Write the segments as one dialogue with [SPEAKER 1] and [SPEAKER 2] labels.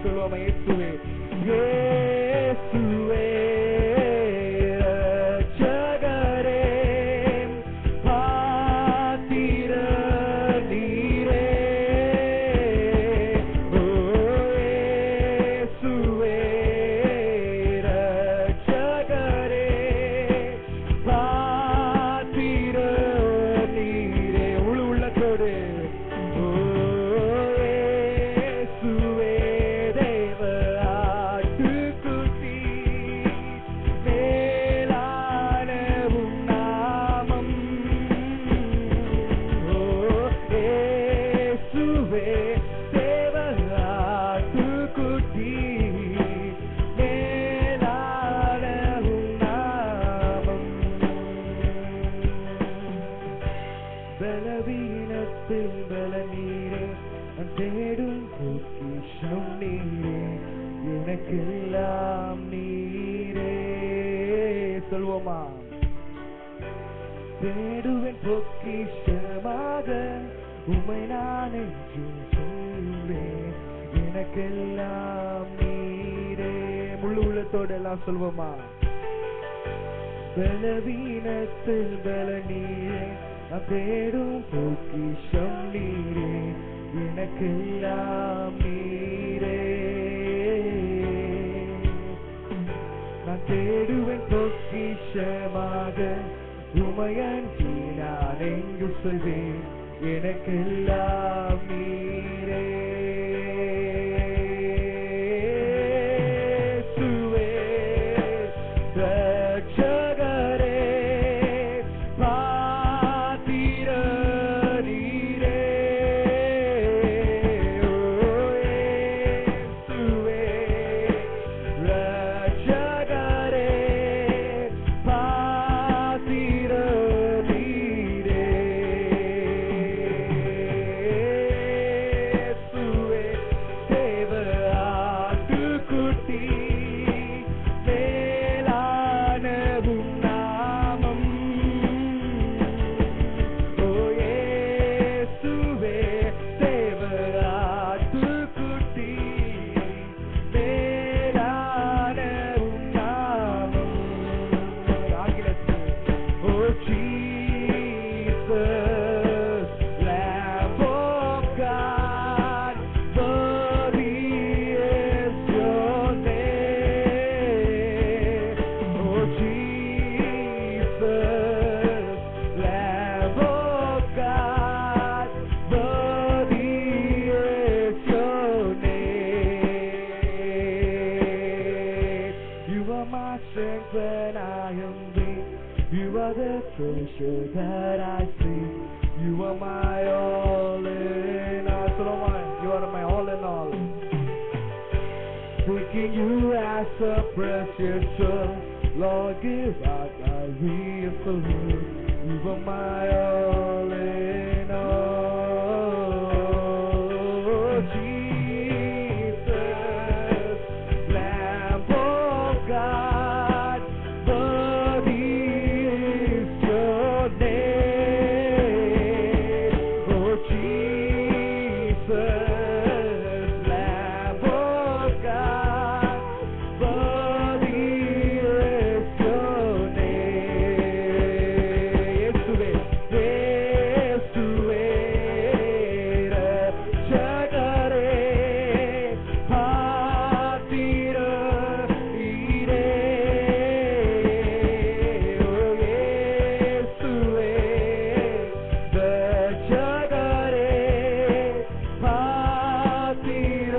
[SPEAKER 1] சொல்லுவோம். இயேசுவே இயேசுவே ரட்சகரே பாத்திர நீரே ஓ இயேசுவே ரட்சகரே பாத்திர நீரே முழு உள்ளத்தோடு ஓ இயேசுவே தேவ ஆட்டுக்குட்டி மேலான உம் நாமம் ஓ இயேசுவே தேவ ஆட்டுக்குட்டி மேலான உம் நாமம் பலவீனத்தில் பல நீரே நான் தேடும் பொக்கிஷம் நீரே எனக்கெல்லாம் நீரே சொல்வோமா தேடுவேன் பொக்கிஷமாக உம்மை நான் என்றும் சொல்வேன் எனக்கெல்லாம் நீரே முழு உள்ளத்தோடு எல்லாம் சொல்வோமா பலவீனத்தில் பல நீரே நான் தேடும் பொக்கிஷம் நீரே எனக்கெல்லாம் நீரே நான் தேடுவேன் பொக்கிஷமாக உமையன்றி நான் எங்கு சொல்வேன் எனக்கெல்லாம் நீரே இயேசுவே ரட்சகரே பாத்திர நீரே ஓ இயேசுவே ரட்சகரே பாத்திர நீரே இயேசுவே தேவ ஆட்டுக்குட்டி மேலான உம் நாமம் ஓ இயேசுவே தேவ ஆட்டுக்குட்டி மேலான உம் நாமம் ஆங்கிலத்தில் ஓ Jesus Lamb of God worthy is your name oh Jesus Lamb of God worthy is your name you are my strength when I am weak you are the treasure that I see you are my all in all Solomon you are my all in all taking you as a precious jewel Lord give out I will for you you are my all in all Jesus Lamb of God worthy is your name oh Jesus Lamb of God worthy is your name இயேசுவே இயேசுவே ரட்சகரே பாத்திர நீரே ஓ இயேசுவே ரட்சகரே பாத்திர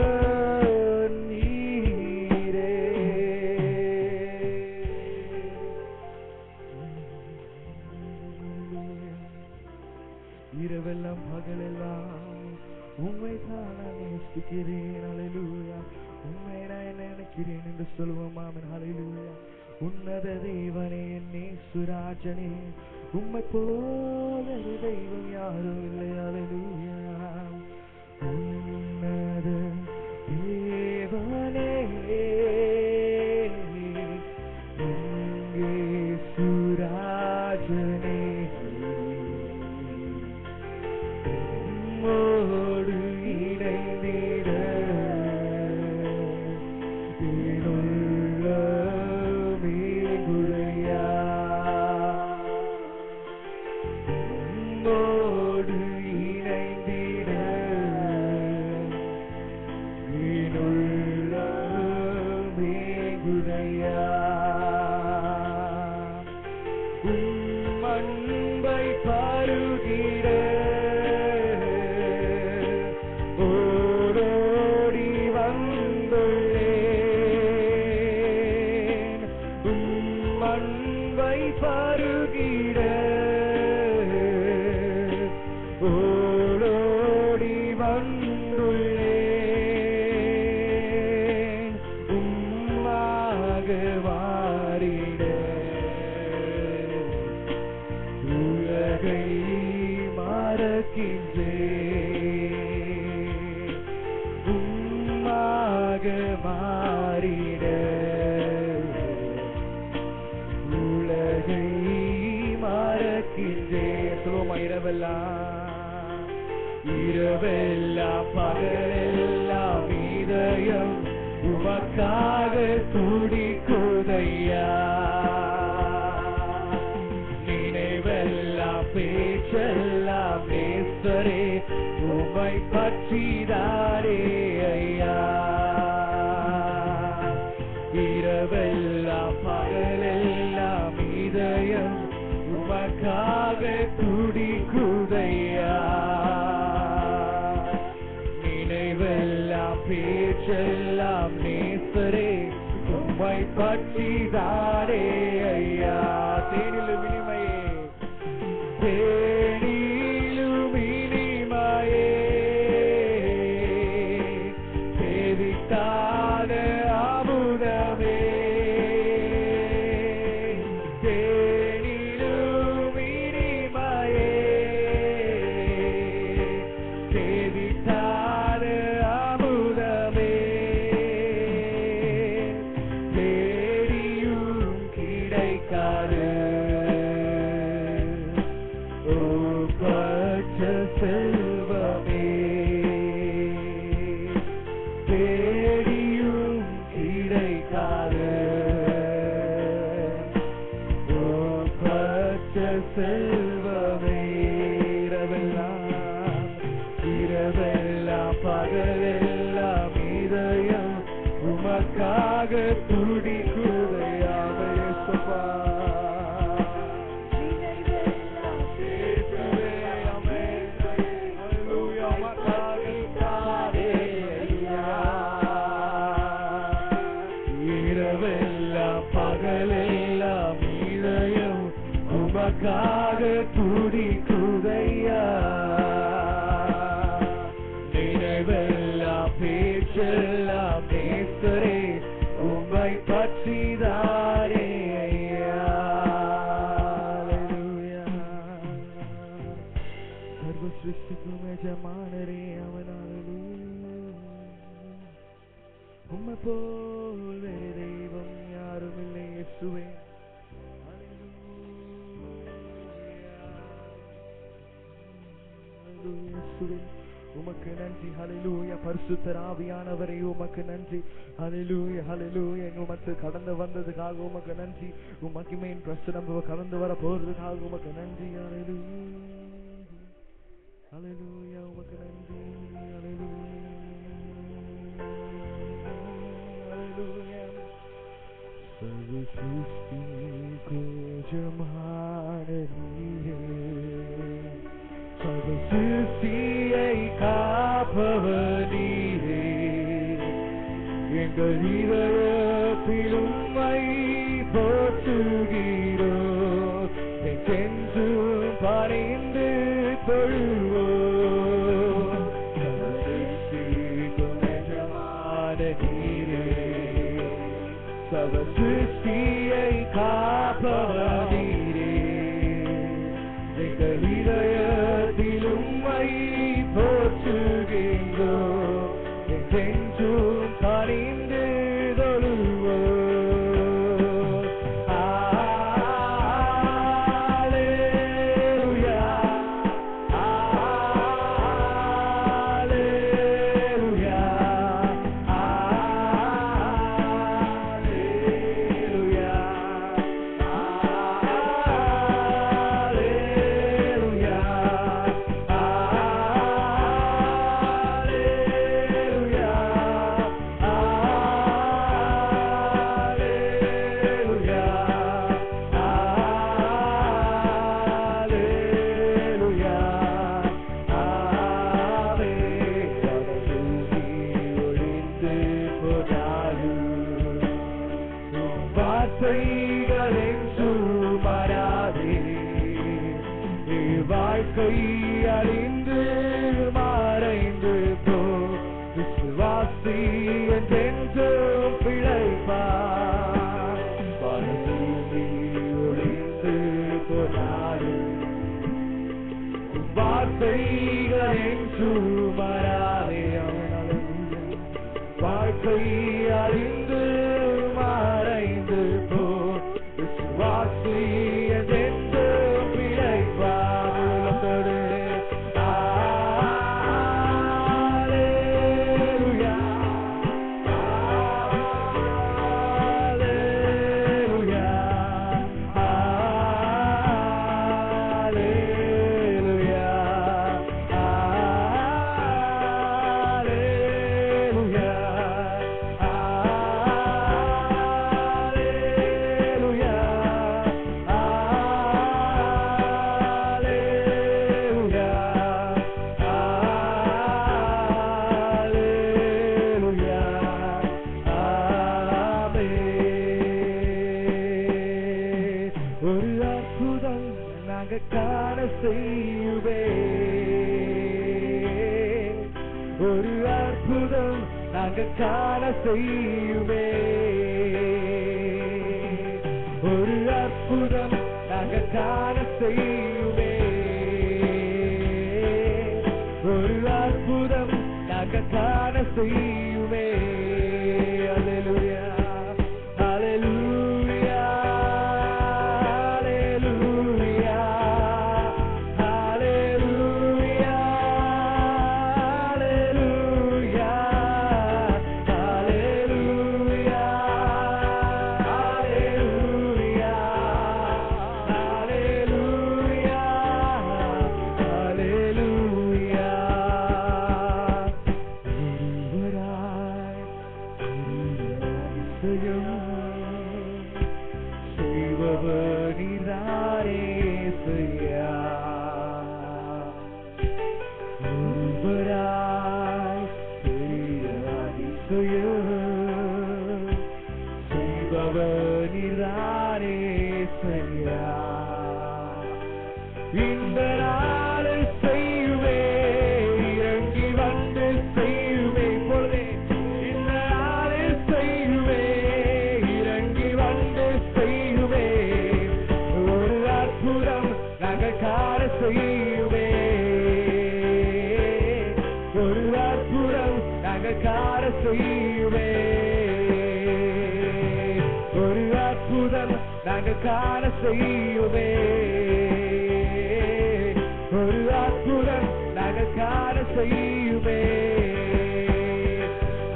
[SPEAKER 1] நீரே இரவெல்லாம் பகலெல்லாம் உம்மை தான் நான் நேசிக்கிறேன் ஹல்லேலூயா உம்மை நான் நினைக்கிறேன் என்று சொல்வோம் ஆமென் ஹல்லேலூயா உன்னத தேவனே என் இயேசுராஜனே உம்மை போல ஒரு தெய்வம் யாரும் இல்லை ஹல்லேலூயா உன்னத தேவனே என் இயேசுராஜனே உம்மோடு இணைந்திட துடிக்குதையா உம் அன்பை பருகிட ஓடோடி வந்துள்ளேன் உம் அன்பை பருகிட ஓடோடி வந்துள்ளேன் உம்மாக மாறிட உலகை மறக்கின்றேன் உம்மாக மாறிட உலகை மறக்கின்றேன். சொல்லுவோமா? இரவெல்லாம் பகலெல்லாம் இதயம் உமக்காக துடிக்குதையா நினைவெல்லாம் பேச்செல்லாம் நேசரே உம்மை பற்றிதாரே ஐயா இரவெல்லாம் பகலெல்லாம் இதயம் உமக்காக துடிக்குதையா நினைவெல்லாம் பேச்செல்லாம் நேசரே உம்மை பற்றிதாரே ஐயா தேனிலும் இனிமையே தேனிலும் இனிமையே தேவித்தாத அமுதமே தேனிலும் இனிமையே தேவித்தாத அமுதமே தேடியும் கிடைக்காது ஓ பச்சை செல்வமே தேடியும் கிடைக்காது ஓ பச்சை செல்வமே இரவெல்லாம் பகலெல்லாம் இதயம் உமக்காக துடிக்குதையாவே சபா இரவெல்லாம் பகலெல்லாம் இதயம் உமக்காக துடிக்குதையா நினைவெல்லாம் பேச்செல்லாம் நேசரே உம்மை பற்றிதாரே ஐயா சர்வ சிருஷ்டிக்கும் எஜமானரே அவனாலே உம்மை போல் வேறு தெய்வம் யாரும் இல்லை இயேசுவே உமக்கு நன்றி ஹல்லேலூயா பரிசுத்த ஆவியானவரே உமக்கு நன்றி ஹல்லேலூயா ஹல்லேலூயா உமக்கு கடந்து வந்ததுக்காக உமக்கு நன்றி உமக்கு மேன் பிரசனம் கடந்து வர போறதுக்காக உமக்கு நன்றி ஹல்லேலூயா ஹல்லேலூயா உமக்கு நன்றி ஹல்லேலூயா ஹல்லேலூயா சர்வ சிருஷ்டிக்கு எஜமானரே சர்வ சிருஷ்டியை காப்பவர் நீரே எங்கள் இதயத்தில் உம்மை போற்றுகிறோம் என்றென்றும் பணிந்து தொழுவோம் சர்வ சிருஷ்டிக்கும் எஜமான நீரே சர்வ சிருஷ்டியை காப்பவர் நீரே எங்கள் இதயத்தில் உம்மை போற்றுகின்றோம் என்றென்றும் பணிந்து தொழுவோம் அல்லேலூயா அல்லேலூயா அல்லேலூயா போனாலும் வார்த்தைகள் என்றும் மாறாதே. வாழ்க்கை அழிந்து மறைந்து போ, விசுவாசி என்றென்றும் பிழைப்பார். ஒளிந்து போனாலும் வார்த்தைகள் என்றும் மாறாதே. வாழ்க்கை அழிந்து மறைந்து போ, விசுவாசி என்றென்றும் பிழைப்பார். ஒரு அற்புதம் நாங்கள் காண செய்யுமே, ஒரு அற்புதம் நாங்கள் காண செய்யுமே, ஒரு அற்புதம் நாங்கள் காண செய்யுமே. அல்லேலூயா அல்லேலூயா காண செய்யுமே, ஒரு அற்புதம் நாங்கள் காண செய்யுமே.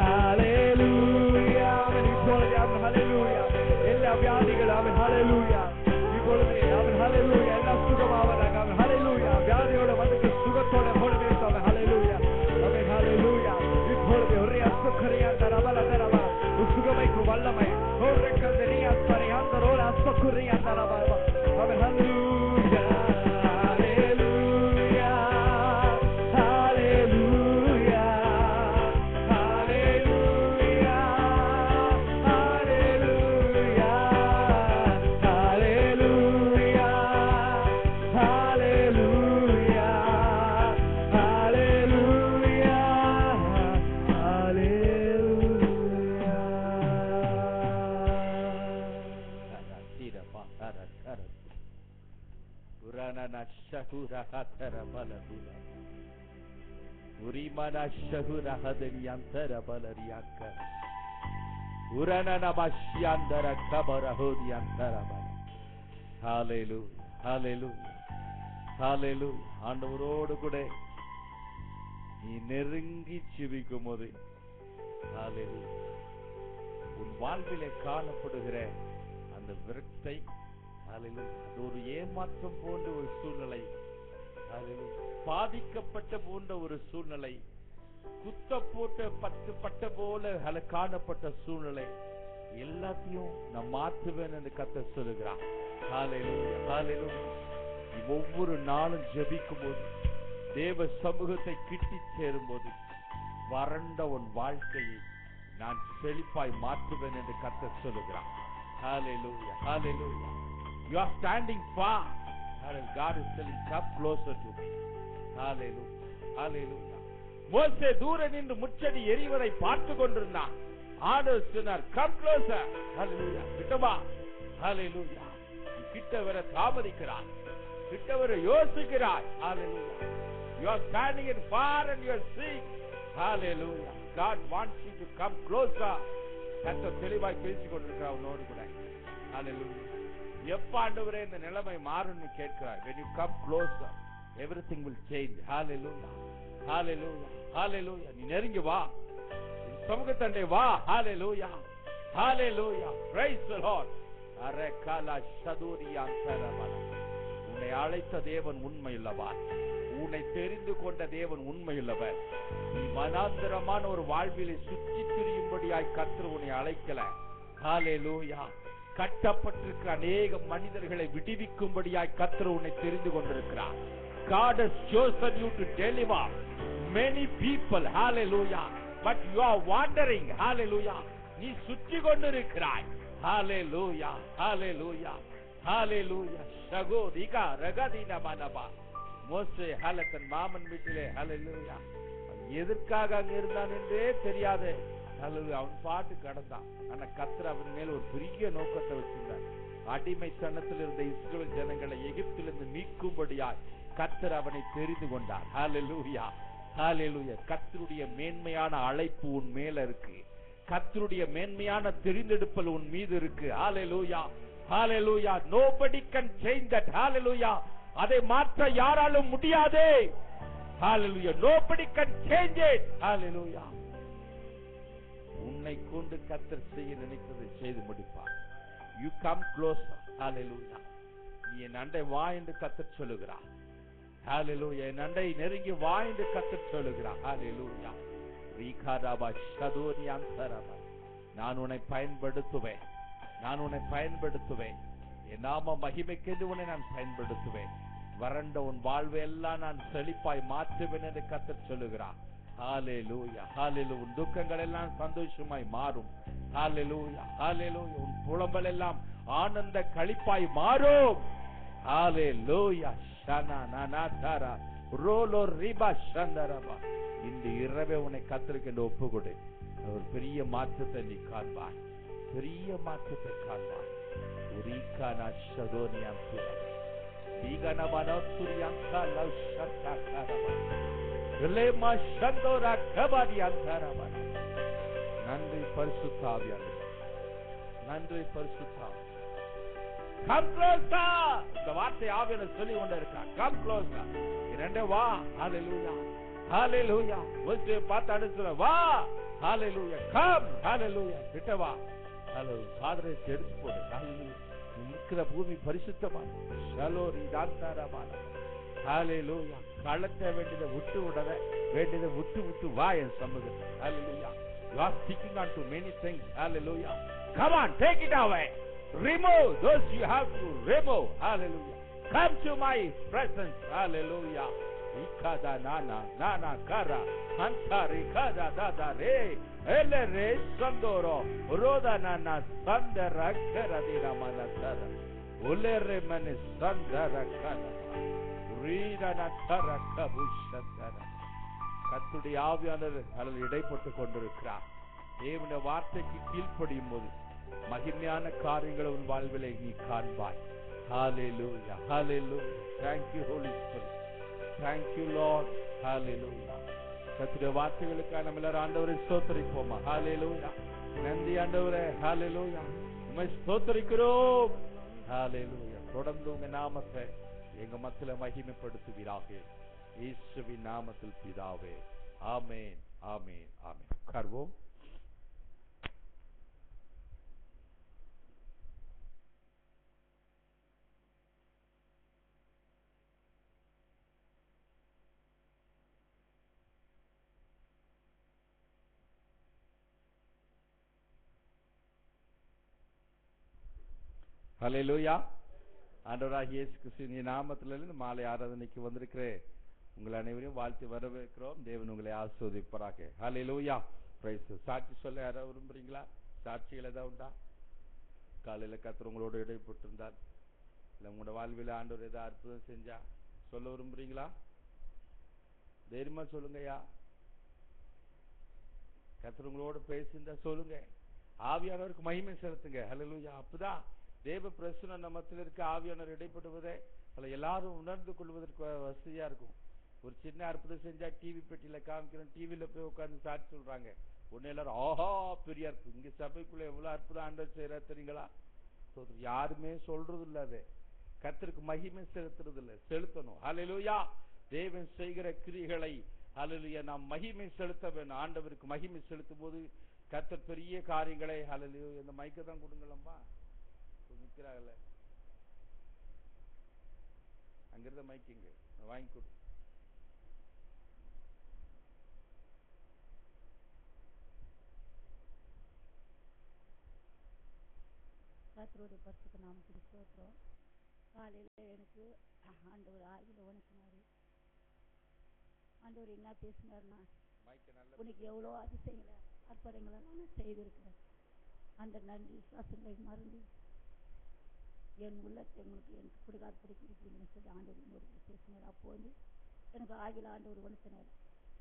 [SPEAKER 1] ஹல்லேலூயா. இப்பொழுது அவன் ஹல்லேலூயா எல்லா வியாதிகள் அவன் ஹல்லேலூயா இப்பொழுது அவன் ஹல்லேலூயா எல்லா சுகமாவதாக அவன் ஹல்லேலூயா வியாதியோட வந்து சுகத்தோட போடவே அவன் ஹல்லேலூயா அவன் ஹல்லேலூயா. இப்பொழுது ஒரே அசுக்கரியா தரவல தரவா சுகமைக்கு வல்லமை ஒரு கந்தரியா சரியாந்தரோட அசுக்கரியா தரவா அவன் ஹல்லேலூயா ஹல்லேலூயா ஹல்லேலூயா ஹல்லேலூயா ஹல்லேலூயா ஹல்லேலூயா ஹல்லேலூயா ஹல்லேலூயா Urana shahura hatara balabula Urimana shahura hadriyantara balariyanka Urana namashyandara kabara hodiyantara bala. Hallelujah hallelujah hallelujah. ஆண்டவரோடு கூட நீ நெருங்கி ஜெபிக்கும்போது ஹalleluya உன் வாழ்விலே காணப்படுகிற அந்த விரக்தி ஹalleluya அது ஒரு ஏமாற்றம் போன்ற ஒரு சூழ்நிலை, ஹalleluya பாதிக்கப்பட்ட போன்ற ஒரு சூழ்நிலை, குத்த போட்ட பட்ட போல காணப்பட்ட சூழ்நிலை எல்லாத்தையும் நான் மாற்றுவேன் என்று கர்த்தர் சொல்லுகிறார். ஹalleluya ஹalleluya. ஒவ்வொரு நாளும் ஜெபிக்கும் போது தேவ சமூகத்தை கிட்டி சேரும் போது வறண்ட உன் வாழ்க்கையை
[SPEAKER 2] நான் செழிப்பாய் மாற்றுவேன் என்று கர்த்தர் சொல்லுகிறார். Hallelujah, hallelujah. You are standing far. God is telling, come closer to me. Hallelujah, hallelujah. மோசே தூர நின்று முச்செடி எரிவதை பார்த்து கொண்டிருந்தான். ஆண்டவர் சொன்னார், come closer. Hallelujah. கிட்ட வா. Hallelujah. கிட்ட வர தாமதிக்கிறாய், கிட்ட வர யோசிக்கிறாய். Hallelujah. You are standing in far and you are seeing. Hallelujah. God wants you to come closer. கர்த்தர் தெளிவாய் பேசிக் கொண்டிருக்கிறார் உன்னோடு கூட. Hallelujah. எப்ப ஆண்டவரே இந்த நிலைமை மாறும்னு கேட்கிறாய். When you come closer, everything will change. Hallelujah, hallelujah, hallelujah. நீ நெருங்கி வா, சமூகத்தண்டை வா. Hallelujah, hallelujah. Praise the Lord. அரேகாலா ஷதூரியாந்தரவல. உன்னை அழைத்த தேவன் உண்மையுள்ளவர், உன்னை தெரிந்து கொண்ட தேவன் உண்மையுள்ளவர். நீ மனாந்தரமான ஒரு வாழ்விலை சுற்றி திரியும்படியாய் கர்த்தர் உன்னை அழைக்கல. ஹalleluya. கட்டப்பட்டிருக்கிற அநேக மனிதர்களை விடுவிக்கும்படியாய் கர்த்தர் உன்னை தெரிந்து கொண்டிருக்கிறார். God has chosen you to deliver many people. Hallelujah. But you are wandering. Hallelujah. நீ சுற்றி கொண்டிருக்கிறாய். Hallelujah, hallelujah, hallelujah. ஷகோதிகா ரகதின மனபா. மோசே தன் மாமன் வீட்டிலே ஹalleluya எதற்காக அங்க இருந்தான் என்றே தெரியாது. அவன் பாட்டு கடந்தான். ஆனா கர்த்தர் அவன் மேல் ஒரு பெரிய நோக்கத்தை வச்சிருந்தார். அடிமைத்தனத்தில் இருந்த இஸ்ரவேல் ஜனங்களை எகிப்திலிருந்து மீட்கும்படியாய் கர்த்தர் அவனை தெரிந்து கொண்டார். ஹalleluya, ஹalleluya. கர்த்தருடைய மேன்மையான அழைப்பு உன் மேல இருக்கு. கர்த்தருடைய மேன்மையான தெரிந்தெடுப்பல் உன் மீது இருக்கு. ஹalleluya, hallelujah. Nobody can change that. Hallelujah. அதை மாற்ற யாராலும் முடியாது. Hallelujah. Nobody can change it. Hallelujah. உன்னை கொண்டு கர்த்தர் செய்ய நினைத்ததை செய்து முடிப்பார். You come closer. Hallelujah. நீ என் அண்டை வா என்று கர்த்தர் சொல்லுகிறார். Hallelujah. என் அண்டை நெருங்கி வா என்று கர்த்தர் சொல்லுகிறார். Hallelujah. ரீகாராபா ஷதோனியாந்தரபா. நான் உன்னை பயன்படுத்துவேன், நான் உன்னை பயன்படுத்துவேன். என் நாம மகிமைக்கென்று உன்னை நான் பயன்படுத்துவேன். வறண்ட உன் வாழ்வை எல்லாம் நான் செழிப்பாய் மாற்றுவேன் என்று கர்த்தர் சொல்லுகிறார். ஹalleluya, ஹalleluya. உன் துக்கங்கள் எல்லாம் சந்தோஷமாய் மாறும். ஹalleluya, ஹalleluya. உன் புலம்பல் எல்லாம் ஆனந்த களிப்பாய் மாறும். ஹalleluya. ஷனா நனாதரா ரோலோ ரிபா ஷந்தரபா. இந்த இரவே உன்னை கர்த்தருக்கு என்று ஒப்புக்கொடு. ஒரு பெரிய மாற்றத்தை நீ காண்பாய், பெரிய மாற்றத்தை காண்பாய். உரிகானா ஷதோனியாந்துரா தீகனபனா துரியாங்கா லௌஷத்தாகரபா எலேமா ஷந்தோரா கபாடியாந்தரபா. நன்றி பரிசுத்த ஆவியானவரே, நன்றி பரிசுத்த ஆவியானவரே. Come closer. இந்த வார்த்தை ஆவியானவர் சொல்லி கொண்டே இருக்கார். Come closer. இரண்டே வா. Hallelujah, hallelujah. வந்து பார்த்து அடுத்து வா. Hallelujah. Come. Hallelujah. கிட்ட வா. Hallelujah. பாதரை எடுத்து போடு. Hallelujah. இருக்கிற பூமி பரிசுத்தமானது. ஷலோரி தாந்தரமான. Hallelujah. கலட்ட வேண்டியதை விட்டு விடத, வேண்டியதை விட்டு விட்டு வா என் சமூகத்தில். Hallelujah. You are sticking on to many things. Hallelujah. Come on, take it away. Remove those you have to remove. Hallelujah. Come to my presence. Hallelujah. Ikada nana nana kara antari kada dada re ele re sandoro roda nana sandara kara dina manatara ulere mane sandara kana rida na tara kabushandara. கர்த்தருடைய ஆவியானவர் அதில் இடைப்பட்டு கொண்டிருக்கிறார். தேவனுடைய வார்த்தைக்கு கீழ்ப்படியும் போது மகிமையான காரியங்களை உன் வாழ்விலை நீ காண்பாய். Hallelujah, hallelujah. Thank you Holy Spirit. Thank you Lord. Hallelujah. கர்த்தருடைய வார்த்தைகளுக்காக நம்ம எல்லாரும் ஆண்டவரை ஸ்தோத்திரிப்போமா. Hallelujah. நன்றி ஆண்டவரே. Hallelujah. உம்மை ஸ்தோத்திரிக்கிறோம். Hallelujah. தொடர்ந்து உங்க நாமத்தை எங்க மத்தியில மகிமைப்படுத்துவீராக. இயேசுவின் நாமத்தில் பிதாவே. ஆமென், ஆமென், ஆமென். உட்கார்வோம். ஹல்லேலூயா. ஆண்டவராகிய இயேசு கிறிஸ்துவின் நாமத்திலிருந்து மாலை ஆராதனைக்கு வந்திருக்கிற உங்கள் அனைவரையும் வாழ்த்து வரவேற்கிறோம். தேவன் உங்களை ஆசீர்வதிப்பாராக. ஹல்லேலூயா. பிரைஸ். சாட்சி சொல்ல யாராவது விரும்புறீங்களா? சாட்சிகள் ஏதாவது உண்டா? காலையில் கர்த்தர் உங்களோடு இடைப்பட்டிருந்தார், இல்லை உங்களோட வாழ்வில் ஆண்டவர் ஏதாவது அற்புதம் செஞ்சா சொல்ல விரும்புறீங்களா? தைரியமா சொல்லுங்கய்யா. கர்த்தர் உங்களோடு பேசியிருந்தா சொல்லுங்க. ஆவியானவருக்கு மகிமை செலுத்துங்க. ஹல்லேலூயா. அப்பதான் தேவ பிரசன்னம் நம்ம மத்தியில் இருக்க ஆவியானவர் இடைப்படுவதே அதில் எல்லாரும் உணர்ந்து கொள்வதற்கு வசதியா இருக்கும். ஒரு சின்ன அற்புதம் செஞ்சா டிவி பெட்டியில காமிக்கிறோம், டிவியில போய் உட்கார்ந்து சாட்சி சொல்றாங்க. உடனே எல்லாரும் ஆஹா பெரிய அற்புதம், இங்க சபைக்குள்ள எவ்வளவு அற்புதம் ஆண்டவர் செய்யறா தெரியுங்களா? யாருமே சொல்றது இல்ல. அது கர்த்தருக்கு மகிமை செலுத்துறது இல்ல, செலுத்தணும். ஹல்லேலூயா. தேவன் செய்கிற கிரியைகளை ஹல்லேலூயா நாம் மகிமை செலுத்த வேண்டும். ஆண்டவருக்கு மகிமை செலுத்தும் போது கர்த்தர் பெரிய காரியங்களை ஹல்லேலூயா. இந்த மைக்கை தான் கொடுங்களம்மா, நிற்கிறாங்கல்ல அங்கிருந்த மைக்குங்க வாங்கி கொடு.
[SPEAKER 3] கர்த்தருடைய பரிசுத்த நாமத்துக்கு ஸ்தோத்திரம். காலையில் எனக்கு ஆண்டவர் ஆவியில் உணர்த்தினாரு. ஆண்டவர் என்ன பேசினார்னா, உனக்கு எவ்வளோ அதிசயங்களை அற்புதங்களை நான் செய்திருக்கிறேன். அந்த நன்றி விசுவாசங்களை மறந்து என் உள்ளத்தை எனக்கு கொடுக்காது பிடிக்கிறீங்கன்னு சொல்லி ஆண்டவர் இன்னொரு பேசினார். அப்போ வந்து எனக்கு ஆகில ஆண்டவர் உணர்த்தினார்.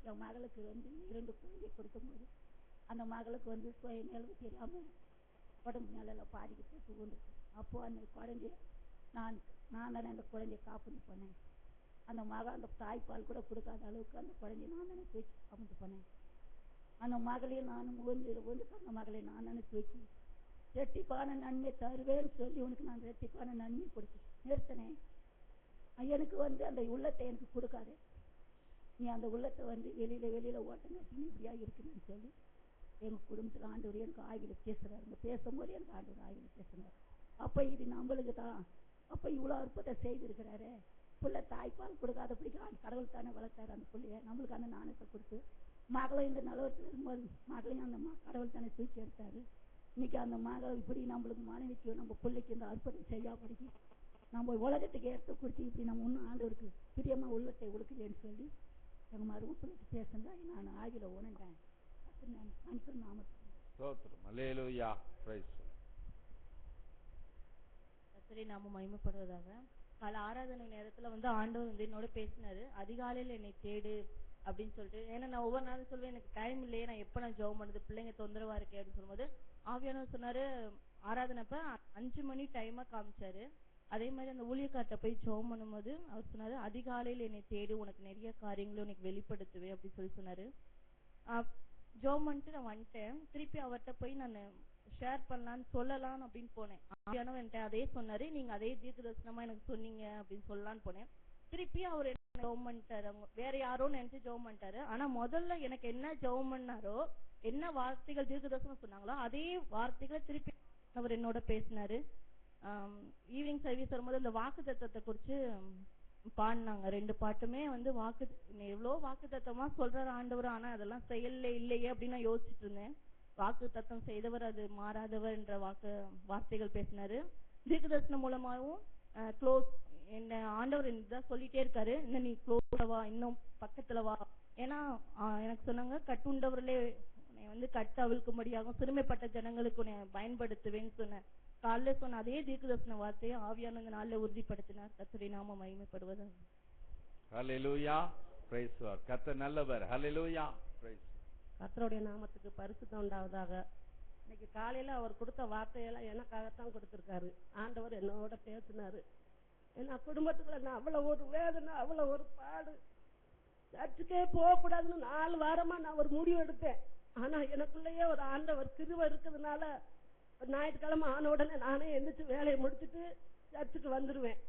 [SPEAKER 3] என் மகளுக்கு 2 குழந்தை கொடுக்கும்போது அந்த மகளுக்கு சுய நிலவு தெரியாமல் உடம்பு நிலையில் பாதிக்கிட்டு ஊந்துச்சு. அப்போ அந்த குழந்தைய நான் தானே அந்த குழந்தைய காப்பீடு பண்ணேன். அந்த மகள் அந்த தாய்ப்பால் கூட கொடுக்காத அளவுக்கு அந்த குழந்தைய நான் தானே தூக்கி காப்பீடு பண்ணேன். அந்த மகளையும் நானும் அந்த மகளை நான் தானே தூக்கி ரெட்டிப்பான நன்மை தருவேன்னு சொல்லி உனக்கு நான் ரெட்டிப்பான நன்மை கொடுத்து நிறுத்தினேன். எனக்கு அந்த உள்ளத்தை எனக்கு கொடுக்காது, நீ அந்த உள்ளத்தை வெளியில ஓட்டங்காட்டி நீ இப்படியா இருக்குன்னு சொல்லி எங்கள் குடும்பத்தில் ஆண்டவர் எனக்கு ஆய்வில் பேசுகிறாருங்க. பேசும்போது எனக்கு ஆண்டவர் ஆய்வில் பேசுனார். அப்போ இது நம்மளுக்கு தான், அப்போ இவ்வளோ அற்புதத்தை செய்திருக்கிறாரு. பிள்ளை தாய்ப்பால் கொடுக்காத பிடிக்க கடவுள் தானே வளர்த்தாரு. அந்த பிள்ளைய நம்மளுக்கு அந்த நாணயத்தை கொடுத்து மகளும் இந்த நிலவரத்தில் இருக்கும்போது மகளையும் அந்த கடவுள் தானே தூக்கி எடுத்தாரு. இன்னைக்கு அந்த மகள் இப்படி நம்மளுக்கு மனைவிக்கு நம்ம பிள்ளைக்கு இந்த அற்புதம் செய்யாபடிக்கு நம்ம உலகத்துக்கு எடுத்து கொடுத்து இப்படி நம்ம இன்னும் ஆண்டவருக்கு பிரியமாக உள்ளத்தை கொடுக்கலன்னு சொல்லி எங்கள் மரும பிள்ளைக்கு பேசுங்க. நான் ஆய்வில் உணர்ந்தேன்.
[SPEAKER 4] கர்த்தரை நாம மகிமைப்படுவதாக. காலை ஆராதனை நேரத்துல ஆண்டவர் என்னோட பேசினாரு. அதிகாலையில் என்னை தேடு அப்படின்னு சொல்லிட்டு. ஏன்னா நான் ஒவ்வொரு நாளும் சொல்லுவேன், எனக்கு டைம் இல்லையே, நான் எப்ப நான் ஜெபம் பண்ணுறது, பிள்ளைங்க தொந்தரவா இருக்கே அப்படின்னு சொல்லும்போது ஆவியானவர் சொன்னாரு, ஆராதனைப்ப 5 மணி டைமா காமிச்சாரு. அதே மாதிரி அந்த ஊழியக்கார்ட்ட போய் ஜெபம் பண்ணும்போது அவர் சொன்னாரு, அதிகாலையில் என்னை தேடு, உனக்கு நிறைய காரியங்களும் உனக்கு வெளிப்படுத்துவேன் அப்படின்னு சொல்லி சொன்னாரு. ஜெபம் பண்ணிட்டு நான் வந்துட்டேன். திருப்பி அவர்கிட்ட போய் நான் ஷேர் பண்ணலான்னு சொல்லலான்னு அப்படின்னு போனேன். ஆவியானவர் அதே சொன்னாரு, நீங்க அதே தீர்க்க தரிசனமா எனக்கு சொன்னீங்க அப்படின்னு சொல்லலான்னு போனேன். திருப்பி அவர் ஜெபம் பண்ணிட்டாரு. அவங்க வேற யாரோ நினைச்சு ஜெபம் பண்ணிட்டாரு. ஆனா முதல்ல எனக்கு என்ன ஜெபம் பண்ணாரோ, என்ன வார்த்தைகள் தீர்க்க தரிசனம் சொன்னாங்களோ அதே வார்த்தைகளை திருப்பி அவர் என்னோட பேசினாரு. ஈவினிங் சர்வீஸ் வரும்போது அந்த வாக்குத்தத்தத்தை குறித்து பாடினாங்க. 2 பாட்டுமே வாக்கு எவ்வளோ வாக்கு தத்தமா சொல்றாரு ஆண்டவர், ஆனா அதெல்லாம் செயல்ல இல்லையே அப்படின்னு நான் யோசிச்சுட்டு இருந்தேன். வாக்கு தத்தம் செய்தவர், அது மாறாதவர் என்ற வார்த்தைகள் பேசினாரு. தீர்க்க தரிசனம் மூலமாகவும் க்ளோஸ் என்ன ஆண்டவர் இதான் சொல்லிட்டே இருக்காரு, இன்னும் நீ க்ளோஸ்ல வா, இன்னும் பக்கத்துல வா. ஏன்னா எனக்கு சொன்னாங்க, கட்டுண்டவர்களே உன்னை கட்டு அவிழ்க்கும்படியாகவும் சிறுமைப்பட்ட ஜனங்களுக்கு உன்னை பயன்படுத்துவேன்னு சொன்னேன். காலைல சொன்ன அதே தீர்க்கதரிசன வார்த்தையை ஆவியான இந்த நாளில் உறுதிப்படுத்தினார். கர்த்தருடைய நாமம் மகிமைப்படுவது.
[SPEAKER 2] ஹல்லேலூயா. Price the Lord. கர்த்தர் நல்லவர். ஹல்லேலூயா. பிரைஸ்.
[SPEAKER 5] கர்த்தருடைய நாமத்துக்கு பரிசுத்தம் உண்டாவதாக. இன்னைக்கு காலையில அவர் கொடுத்த வார்த்தையெல்லாம் எனக்காகத்தான் கொடுத்திருக்காரு. ஆண்டவர் என்னோட பேசினாரு. ஏன்னா குடும்பத்துக்குள்ள நான் அவ்வளவு ஒரு வேதனை, அவ்வளவு ஒரு பாடு, சர்ச்சுக்கே போகக்கூடாதுன்னு 4 வாரமா நான் ஒரு முடிவு எடுத்தேன். ஆனா எனக்குள்ளேயே ஒரு ஆண்டவர் கிருபை இருக்கிறதுனால ஞாயிற்றுக்கிழமை ஆன உடனே நானே எந்திரிச்சு வேலையை முடிச்சுட்டு சர்ச்சுக்கு வந்துடுவேன்.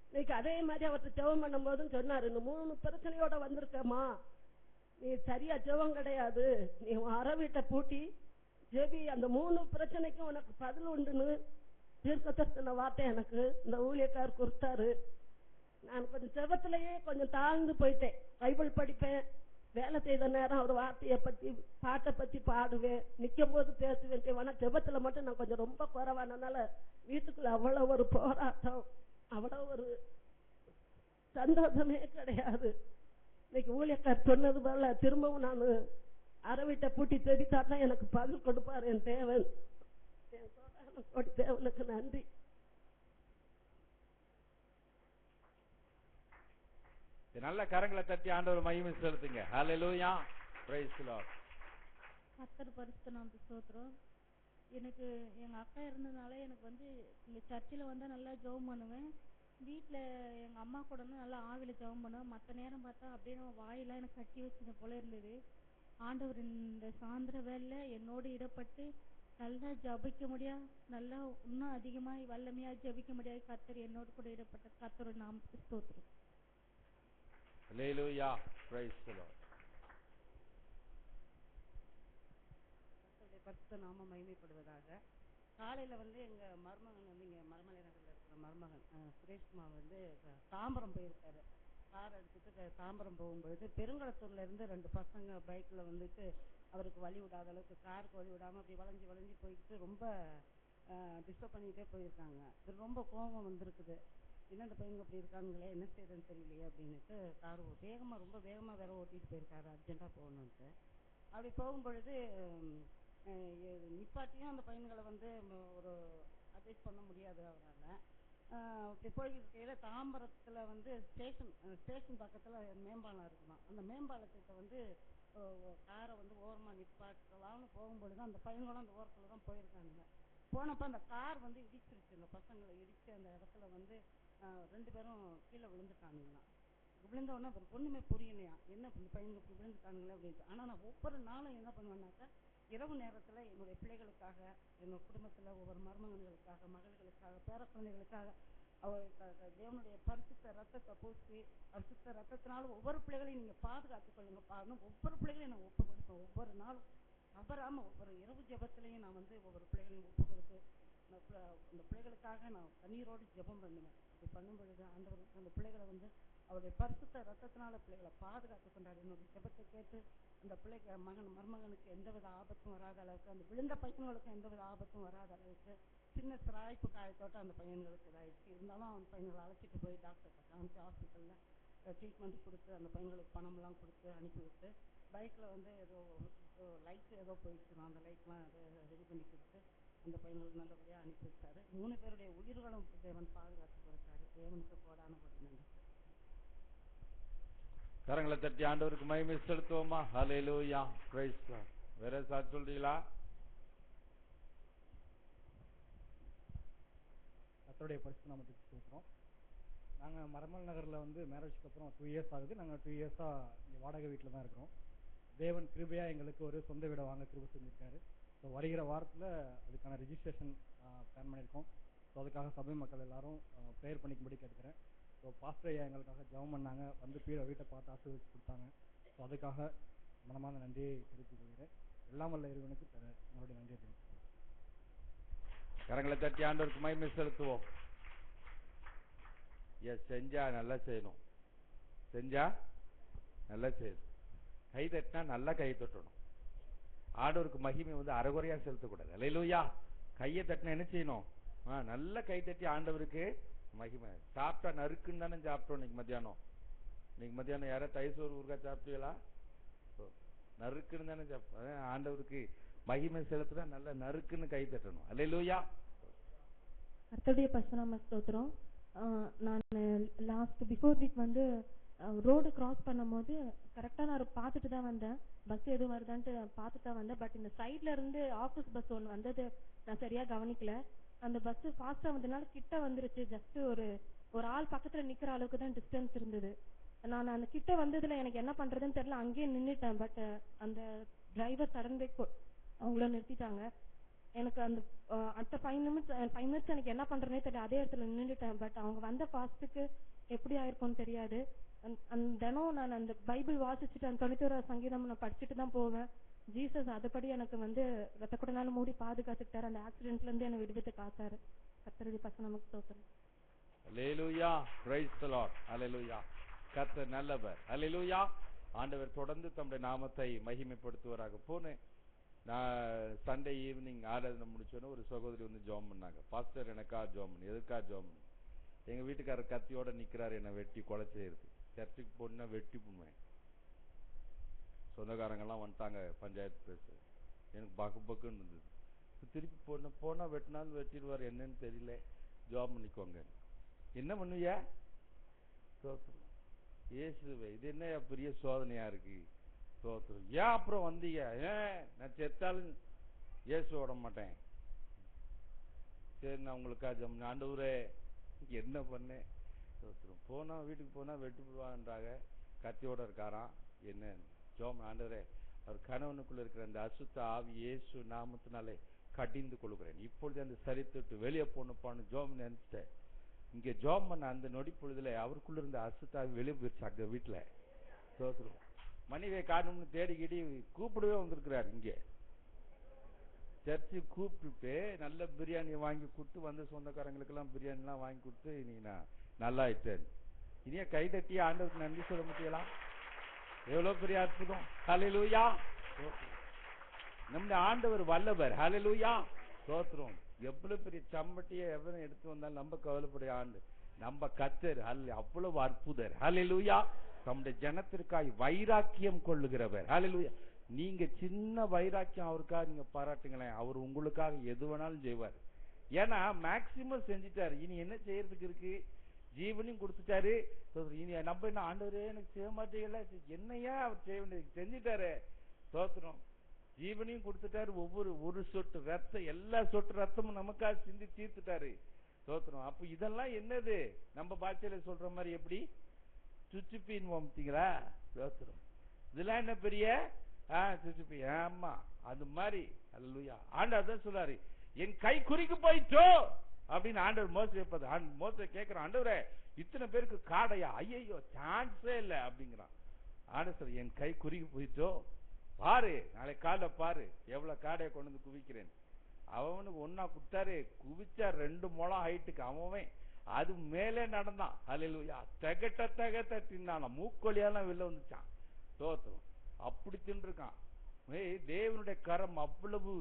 [SPEAKER 5] இன்னைக்கு அதே மாதிரி அவர்கிட்ட ஜெபம் பண்ணும் போதும் சொன்னாரு, இந்த 3 பிரச்சனையோட வந்திருக்கம்மா, நீ சரியா ஜெபம் கிடையாது, நீ அற வீட்டை பூட்டி ஜெபி, அந்த 3 பிரச்சனைக்கும் உனக்கு பதில் உண்டுன்னு தீர்க்கதரிசன வார்த்தை எனக்கு இந்த ஊழியக்கார் கொடுத்தாரு. நான் கொஞ்சம் ஜெபத்திலேயே கொஞ்சம் தாழ்ந்து போயிட்டேன். பைபிள் படிப்பேன், வேலை செய்த நேரம் ஒரு வார்த்தையை பற்றி பாட்டை பற்றி பாடுவேன், நிற்கும் போது பேசுவேன். ஆனால் ஜெபத்தில் மட்டும் நான் கொஞ்சம் ரொம்ப குறைவானதுனால வீட்டுக்குள்ள அவ்வளோ ஒரு போராட்டம், அவ்வளோ ஒரு சந்தோஷமே கிடையாது. இன்னைக்கு ஊழியக்கார் சொன்னது போல திரும்பவும் நான் அரை வீட்டை பூட்டி தெரித்தாட்டா எனக்கு பதில் கொடுப்பார் என் தேவன். என் கோடான கோடி தேவனுக்கு நன்றி.
[SPEAKER 2] நல்ல கரங்களை தட்டி ஆண்டவர் மகிமை செலுத்துங்க. ஹல்லேலூயா, பிரைஸ் தி லார்ட்.
[SPEAKER 4] கர்த்தர் பரிசுத்த நாமத்துக்கு ஸ்தோத்திரம். எனக்கு எங்க அக்கா இருந்ததுனால எனக்கு வந்து இந்த சர்ச்சில் வந்தால் நல்லா ஜெபம் பண்ணுவேன். வீட்டில் எங்கள் அம்மா கூட நல்லா ஆவியில் ஜெபம் பண்ணுவேன். மற்ற நேரம் பார்த்தா அப்படியே நம்ம வாயெல்லாம் எனக்கு கட்டி வச்சது போல இருந்தது. ஆண்டவர் இந்த சாயந்தர வேளையில் என்னோடு இடப்பட்டு நல்லா ஜபிக்க முடியாது, நல்லா இன்னும் அதிகமாக வல்லமையாக ஜபிக்க முடியாது. கர்த்தர் என்னோடு கூட இடப்பட்ட கர்த்தரோட நாமத்துக்கு ஸ்தோத்திரம்.
[SPEAKER 2] ஹல்லேலூயா, பிரைஸ் தி லார்ட்.
[SPEAKER 5] கர்த்தருடைய பரிசுத்த நாமம் மகிமைப்படுவதாக. காலையில் வந்து எங்கள் மருமகன் வந்து இங்கே மரமலை நகரில் இருக்கிற மருமகன் சுரேஷ்குமார் வந்து தாம்பரம் போயிருக்காரு. கார் எடுத்துட்டு தாம்பரம் போகும்பொழுது பெருங்குளத்தூர்ல இருந்து 2 பசங்க பைக்கில் வந்துட்டு அவருக்கு வழி விடாத அளவுக்கு, காருக்கு வழி விடாமல் அப்படி வளைஞ்சு போய்கிட்டு ரொம்ப டிஸ்டர்ப் பண்ணிக்கிட்டே போயிருக்காங்க. இது ரொம்ப கோபம் வந்திருக்குது. என்ன இந்த பையங்க அப்படி இருக்கானுங்களே, என்ன செய்யறதுன்னு தெரியலையே அப்படின்னுட்டு கார் ரொம்ப வேகமாக வேற ஓட்டிகிட்டு போயிருக்காரு, அர்ஜென்ட்டாக போகணுன்ட்டு. அப்படி போகும்பொழுது நிப்பாட்டியும் அந்த பையன்களை வந்து ஒரு அட்வைஸ் பண்ண முடியாது அவரால். இப்படி போய்கிட்டு தாம்பரத்தில் வந்து ஸ்டேஷன் பக்கத்தில் மேம்பாலம் இருக்குதான். அந்த மேம்பாலத்திட்ட வந்து காரை வந்து ஓரமாக நிப்பாட்டலாம்னு போகும்பொழுது அந்த பையன்களும் அந்த ஓரத்தில் தான் போயிருக்காங்க. போனப்போ அந்த கார் வந்து இடிச்சிருச்சு. இந்த பசங்களை இடித்து அந்த இடத்துல வந்து 2 பேரும் கீழே விழுந்துட்டானுங்களாம். விழுந்தோடனே ஒரு பொண்ணுமே புரியலையா, என்ன இந்த பையங்க இப்படி விழுந்துட்டானுங்களே அப்படின்ட்டு. ஆனால் நான் ஒவ்வொரு நாளும் என்ன பண்ணுவேன்னாக்கா, இரவு நேரத்தில் என்னுடைய பிள்ளைகளுக்காக, என்னோட குடும்பத்தில் ஒவ்வொரு மருமகன்களுக்காக, மகள்களுக்காக, பேர குழந்தைகளுக்காக தேவனுடைய பரிசுத்த ரத்தத்தை பூசி பரிசுத்த ரத்தத்தினால ஒவ்வொரு பிள்ளைகளையும் நீங்கள் பாதுகாத்துக் கொள்ளுங்க பாருங்க. ஒவ்வொரு பிள்ளைகளையும் நான் ஒப்பு கொடுப்பேன். ஒவ்வொரு நாளும் தவறாமல் ஒவ்வொரு இரவு ஜெபத்திலையும் நான் வந்து ஒவ்வொரு பிள்ளைகளையும் ஒப்பு கொடுத்து அந்த பிள்ளைகளுக்காக நான் கண்ணீரோடு ஜெபம் பண்ணுவேன். அப்படி பண்ணும் பொழுது ஆண்டவர் அந்த பிள்ளைகளை வந்து அவருடைய பரிசுத்த ரத்தத்தினால பிள்ளைகளை பாதுகாத்து கொண்டாடி என்னுடைய ஜெபத்தை கேட்டு அந்த பிள்ளைக்கு மருமகனுக்கு எந்தவித ஆபத்தும் வராத அளவுக்கு, அந்த விழுந்த பையன்களுக்கும் எந்தவித ஆபத்தும் வராத அளவுக்கு சின்ன சிராய்ப்பு காயத்தோட்ட அந்த பையன்களுக்கு இதாகிடுச்சு. இருந்தாலும் அந்த பையன்களை அழைச்சிட்டு போய் டாக்டர்கிட்ட காமிச்சு ஹாஸ்பிட்டலில் ட்ரீட்மெண்ட் கொடுத்து அந்த பையன்களுக்கு பணம்லாம் கொடுத்து அனுப்பிவிட்டு, பைக்கில் வந்து ஏதோ லைட்டு ஏதோ போயிடுச்சுன்னா அந்த லைட்லாம் ரெடி பண்ணி கொடுத்து அந்த பையன்களுக்கு நல்லபடியாக அனுப்பி வச்சாரு. 3 பேருடைய உயிர்களும் தேவன் பாதுகாத்து கொடுத்தாரு. தேவனுக்கு கோடான கோடி நன்றி.
[SPEAKER 2] கரங்களை தட்டி ஆண்டவருக்கு மகிமை செலுத்துவோமா? ஹல்லேலூயா, பிரைஸ் தி லார்ட். வேற சாட்சி சொல்றீங்களா?
[SPEAKER 1] கர்த்தருடைய பரிசுத்த நாமத்துக்கு ஸ்தோத்திரம். நாங்கள் மரமல் நகரில் வந்து மேரேஜ்க்கு அப்புறம் 2 இயர்ஸ் ஆகுது. நாங்கள் 2 இயர்ஸாக இங்கே வாடகை வீட்டில் தான் இருக்கிறோம். தேவன் கிருபையாக எங்களுக்கு ஒரு சொந்த வீடை வாங்க கிருபை செஞ்சுருக்காரு. ஸோ வருகிற வாரத்தில் அதுக்கான ரிஜிஸ்ட்ரேஷன் பிளான் பண்ணியிருக்கோம். ஸோ அதுக்காக சபை மக்கள் எல்லாரும் ப்ரேயர் பண்ணிக்கும்படி கேட்குறேன். ஸோ பாஸ்டர் ஐயா எங்களுக்காக ஜெபம் பண்ணாங்க, வந்து வீட்டை பார்த்து ஆசீர்வதிச்சு கொடுத்தாங்க. ஸோ அதுக்காக மனமான நன்றியை தெரிவித்துக் கொள்கிறேன். எல்லாம் வல்ல இறைவனுக்கு உங்களுடைய நன்றியை தெரிவித்துக் கொள்கிறேன்.
[SPEAKER 2] கரங்களை தட்டி ஆண்டவருக்கு மகிமை செலுத்துவோம். செஞ்சா நல்லா செய்யணும், செஞ்சா நல்லா செய்யணும். கை தட்டினா நல்லா கை தட்டணும். ஆண்டவருக்கு மகிமை வந்து அரைகுறையா செலுத்தக்கூடாது. அல்லேலூயா. கையை தட்டினா என்ன செய்யணும்? நல்ல கை தட்டி ஆண்டவருக்கு மகிமை. சாப்பிட்டா நறுக்குன்னு தானே சாப்பிட்டோம் இன்னைக்கு மத்தியானம். இன்னைக்கு மத்தியானம் யாராவது தைசோறு ஊறுகாய் சாப்பிட்டீங்களா? நறுக்குன்னு தானே சாப்பிட்டோம். ஆண்டவருக்கு மகிமை செலுத்தினா நல்ல நறுக்குன்னு கை தட்டணும். அல்லேலூயா.
[SPEAKER 4] கர்த்தருடைய பரிசுத்த நாம ஸ்தோத்திரம். நான் லாஸ்ட் பிஃபோர் வீக் வந்து ரோடு கிராஸ் பண்ணும்போது கரெக்டாக நான் பார்த்துட்டு தான் வந்தேன். பஸ் எதுவும் வருதான்ட்டு பார்த்துட்டு தான் வந்தேன். பட் இந்த சைட்ல இருந்து ஆஃபீஸ் பஸ் ஒன்று வந்தது, நான் சரியா கவனிக்கல. அந்த பஸ் ஃபாஸ்ட்டாக வந்ததுனால கிட்ட வந்துருச்சு. ஜஸ்ட் ஒரு ஆள் பக்கத்தில் நிற்கிற அளவுக்கு தான் டிஸ்டன்ஸ் இருந்தது. நான் அந்த கிட்ட வந்ததுல எனக்கு என்ன பண்றதுன்னு தெரியல, அங்கேயே நின்றுட்டேன். பட் அந்த டிரைவர் சடன் பிரேக் அவங்கள நிறுத்திட்டாங்க. எனக்கு அந்த அடுத்த 5 மினிட்ஸ் எனக்கு என்ன பண்றேனே தெரியல, அதே இடத்துல நின்றுட்டேன். பட் அவங்க வந்த ஃபாஸ்ட்டுக்கு எப்படி ஆயிருக்கும்னு தெரியாது. தினம் நான் அந்த பைபிள் வாசிச்சுட்டு அந்த 91 சங்கீதம் நான் படிச்சுட்டு தான் போவேன். ஜீசஸ் அதுபடி எனக்கு வந்து ரத்த கொடனால மூடி பாதுகாத்துக்கிட்டாரு. அந்த ஆக்சிடென்ட்ல இருந்து என்னை விடுவித்து காத்தாரு. கர்த்தருடைய பரிசுத்த நாமத்துக்கு ஸ்தோத்திரம்.
[SPEAKER 2] அல்லேலூயா, பிரைஸ் தி லார்ட். அல்லேலூயா. கர்த்தர் நல்லவர். அல்லேலூயா. ஆண்டவர் தொடர்ந்து தம்முடைய நாமத்தை மகிமைப்படுத்துவாராக. போனேன் நான் சண்டே ஈவினிங் ஆராதனை முடிச்சோன்னு ஒரு சகோதரி வந்து ஜெபம் பண்ணாங்க. பாஸ்டர் எனக்கா ஜெபம் பண்ணி, எதுக்காக ஜெபம் பண்ணி? எங்க வீட்டுக்காரர் கத்தியோட நிக்கிறாரு, என்னை வெட்டி கொலை செய்யறது. சர்ச்சுக்கு போனா வெட்டி பண்ணுவேன். ஸோ சொந்தக்காரங்கெல்லாம் வந்துட்டாங்க பஞ்சாயத்து பேச. எனக்கு பக்கு பக்குன்னு இருந்தது. திருப்பி போனா வெட்டினாலும் வெட்டிடுவார், என்னன்னு தெரியல, ஜாப் பண்ணிக்கோங்க. என்ன பண்ணுவியா? தோத்துரும். இயேசுவே, இது என்ன பெரிய சோதனையா இருக்கு? தோத்துரும். ஏன் அப்புறம் வந்தீங்க? ஏன் நான் செத்தாலும் இயேசு விட மாட்டேன். சரி, நான் உங்களுக்காக ஆண்டவரே என்ன பண்ணேன்? தோத்துரும். போனா வீட்டுக்கு போனா வெட்டி போடுவான்றாங்க, கத்தியோட இருக்காராம். என்ன ஜோம்? ஆண்டவரே, அவர் கணவனுக்குள்ள இருக்கிற அந்த அசுத்த ஆவி இயேசு நாமத்தினாலே கடிந்து கொள்கிறேன். இப்பொழுது அந்த சரித்துட்டு வெளியே போனப்பான்னு ஜோம் நினைச்சிட்டேன். இங்க ஜோம் பண்ண அந்த நொடி பொழுதுல அவருக்குள்ள இருந்த அசுத்த ஆவி வெளியே போயிடுச்சு அங்க வீட்டுல. தோத்துரும். மனைவியை காணும்னு தேடிக்கிடி கூப்பிடவே வந்திருக்கிறார். இங்கே சர்ச்சு கூப்பிட்டு நல்ல பிரியாணி வாங்கி கொடுத்து வந்து சொந்தக்காரங்களுக்கெல்லாம் பிரியாணிலாம் வாங்கி கொடுத்து இன்னைக்கு நான் நல்லா ஆயிட்டேன். இனிய கை தட்டி ஆண்டவருக்கு நன்றி சொல்ல முடியலாம். எவ்வளவு பெரிய அற்புதம். ஹல்லேலூயா. நம்முடைய ஆண்டவர் வல்லவர். ஹல்லேலூயா. ஸ்தோத்திரம். எவ்வளவு பெரிய சம்பட்டியை எவரும் எடுத்து வந்தாலும் நம்ம கவலைப்படைய ஆண்டு நம்ம கர்த்தர். அவ்வளவு அற்புதர். ஹல்லேலூயா. நம்முடைய ஜனத்திற்காய் வைராக்கியம் கொள்ளுகிறவர். ஹல்லேலூயா. நீங்க சின்ன வைராக்கியம் அவருக்காக நீங்க பாராட்டுங்களேன், அவர் உங்களுக்காக எது வேணாலும் செய்வார். ஏன்னா மேக்சிமம் செஞ்சுட்டாரு. இனி என்ன செய்யறதுக்கு இருக்கு? ஜீவனையும் கொடுத்துட்டாரு. இனி நம்ம என்ன ஆண்டவரே எனக்கு செய்ய மாட்டீங்களா? என்னையா அவர் செய்ய வேண்டியது செஞ்சுட்டாரு. தோத்திரம். ஜீவனையும் கொடுத்துட்டாரு. ஒரு சொட்டு ரத்தம், எல்லா சொட்டு ரத்தமும் நமக்காக சிந்தி தீர்த்துட்டாரு. தோத்திரம். அப்ப இதெல்லாம் என்னது? நம்ம பாஷையில சொல்ற மாதிரி எப்படி சுச்சுப்பின்னு பார்த்தீங்களா? தோத்திரம். இதெல்லாம் என்ன பெரிய சுச்சுப்பி? ஆமா, அது மாதிரி. அல்லேலூயா. ஆண்டவர் அதான் சொல்றாரு, என் கை குறிக்கு போயிட்டோ அப்படின்னு ஆண்டவர் மோசே மோசே கேட்கிறான். ஆண்டவரே, இத்தனை பேருக்கு காடையா? ஐயோ, சான்ஸே இல்லை அப்படிங்கிறான். ஆண்டவர், என் கை குறிக்கு போயிட்டோ, பாரு, நாளை காலைல பாரு எவ்வளவு காடையை கொண்டு வந்து குவிக்கிறேன். அவனுக்கு ஒன்னா குட்டாரு, குவிச்சா 2 முழம் ஹைட்டுக்கு. அவன் அது மேலே நடந்தான். அல்லேலூயா. தகட்ட தின்னான மூக்கொலியெல்லாம் வெளில வந்துச்சான். தோத்திரம். அப்படி தின்றுருக்கான். தேவனுடைய கரம் அவ்வளவு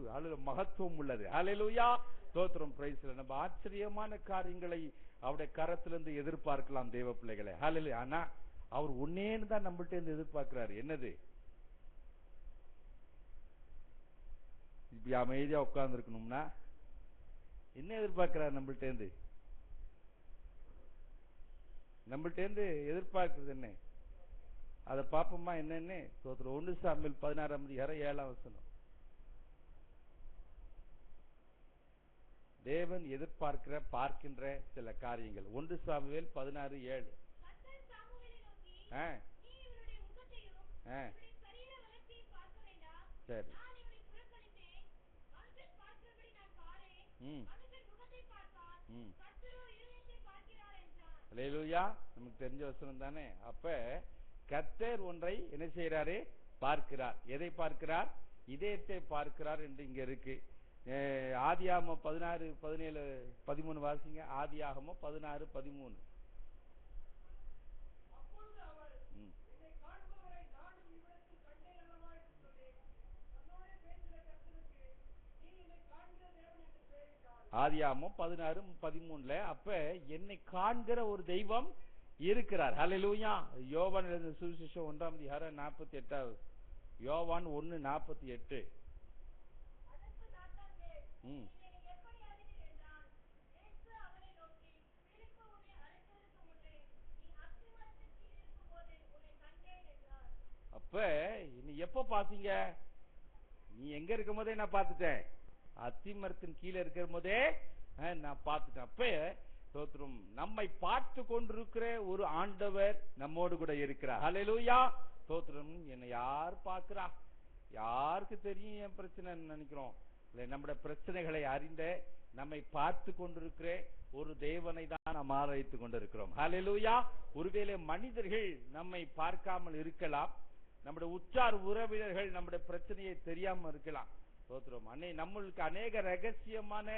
[SPEAKER 2] மகத்துவம் உள்ளது. ஹல்லேலூயா. ஸ்தோத்திரம். பிரைஸ். நம்ம ஆச்சரியமான காரியங்களை அவருடைய கரத்திலிருந்து எதிர்பார்க்கலாம் தேவ பிள்ளைகளை. ஹல்லேலூயா. ஆனா அவர் ஒன்னேன்னு தான் நம்மள்ட்ட இருந்து எதிர்பார்க்கிறாரு. என்னது? இப்படி அமைதியா உட்கார்ந்து இருக்கணும்னா என்ன எதிர்பார்க்கிறார் நம்மள்ட்ட இருந்து? நம்மள்ட்ட இருந்து எதிர்பார்க்கிறது என்ன? அதை பார்ப்போமா என்னன்னு? 1 சாமுவேல் 16:7. தேவன் பார்க்கின்ற சில காரியங்கள். 1 சாமுவேல் 16:7. சரி. அல்லேலூயா. நமக்கு தெரிஞ்ச வசனம் தானே. அப்ப கர்த்தர் ஒன்றை என்ன செய்யறாரு? பார்க்கிறார். எதை பார்க்கிறார்? இதயத்தை பார்க்கிறார் என்று இங்க இருக்கு. ஆதியாகமம் 16:17-13 வாசிங்க. ஆதியாகமம் 16:13. ஆதியாகமம் 16:13. அப்ப என்னை காண்கிற ஒரு தெய்வம் இருக்கிறார். ஹல்லேலூயா. யோவான் எழுதின சுவிசேஷம் 1:48. யோவான் 1:48. அப்ப நீ எப்ப பாத்தீங்க? நீ எங்க இருக்கும் போதே நான் பார்த்துட்டேன். அத்திமரத்தின் கீழே இருக்கிற போதே நான் பார்த்துட்டேன். அப்ப ஸ்தோத்திரம். நம்மை பார்த்து கொண்டிருக்கிற ஒரு ஆண்டவர் நம்மோடு கூட இருக்கிறார். ஹல்லேலூயா. ஸ்தோத்திரம். என்னை யார் பார்க்கிறா? யாருக்கு தெரியும் என் பிரச்சனை நினைக்கிறோம்? நம்முடைய பிரச்சனைகளை அறிந்த நம்மை பார்த்து கொண்டிருக்கிற ஒரு தேவனை தான் நாம் ஆராய்த்து கொண்டிருக்கிறோம். ஹல்லேலூயா. ஒருவேளை மனிதர்கள் நம்மை பார்க்காமல் இருக்கலாம். நம்முடைய உற்றார் உறவினர்கள் நம்முடைய பிரச்சனையை தெரியாம இருக்கலாம். ஸ்தோத்திரம். நம்மளுக்கு அநேக ரகசியமான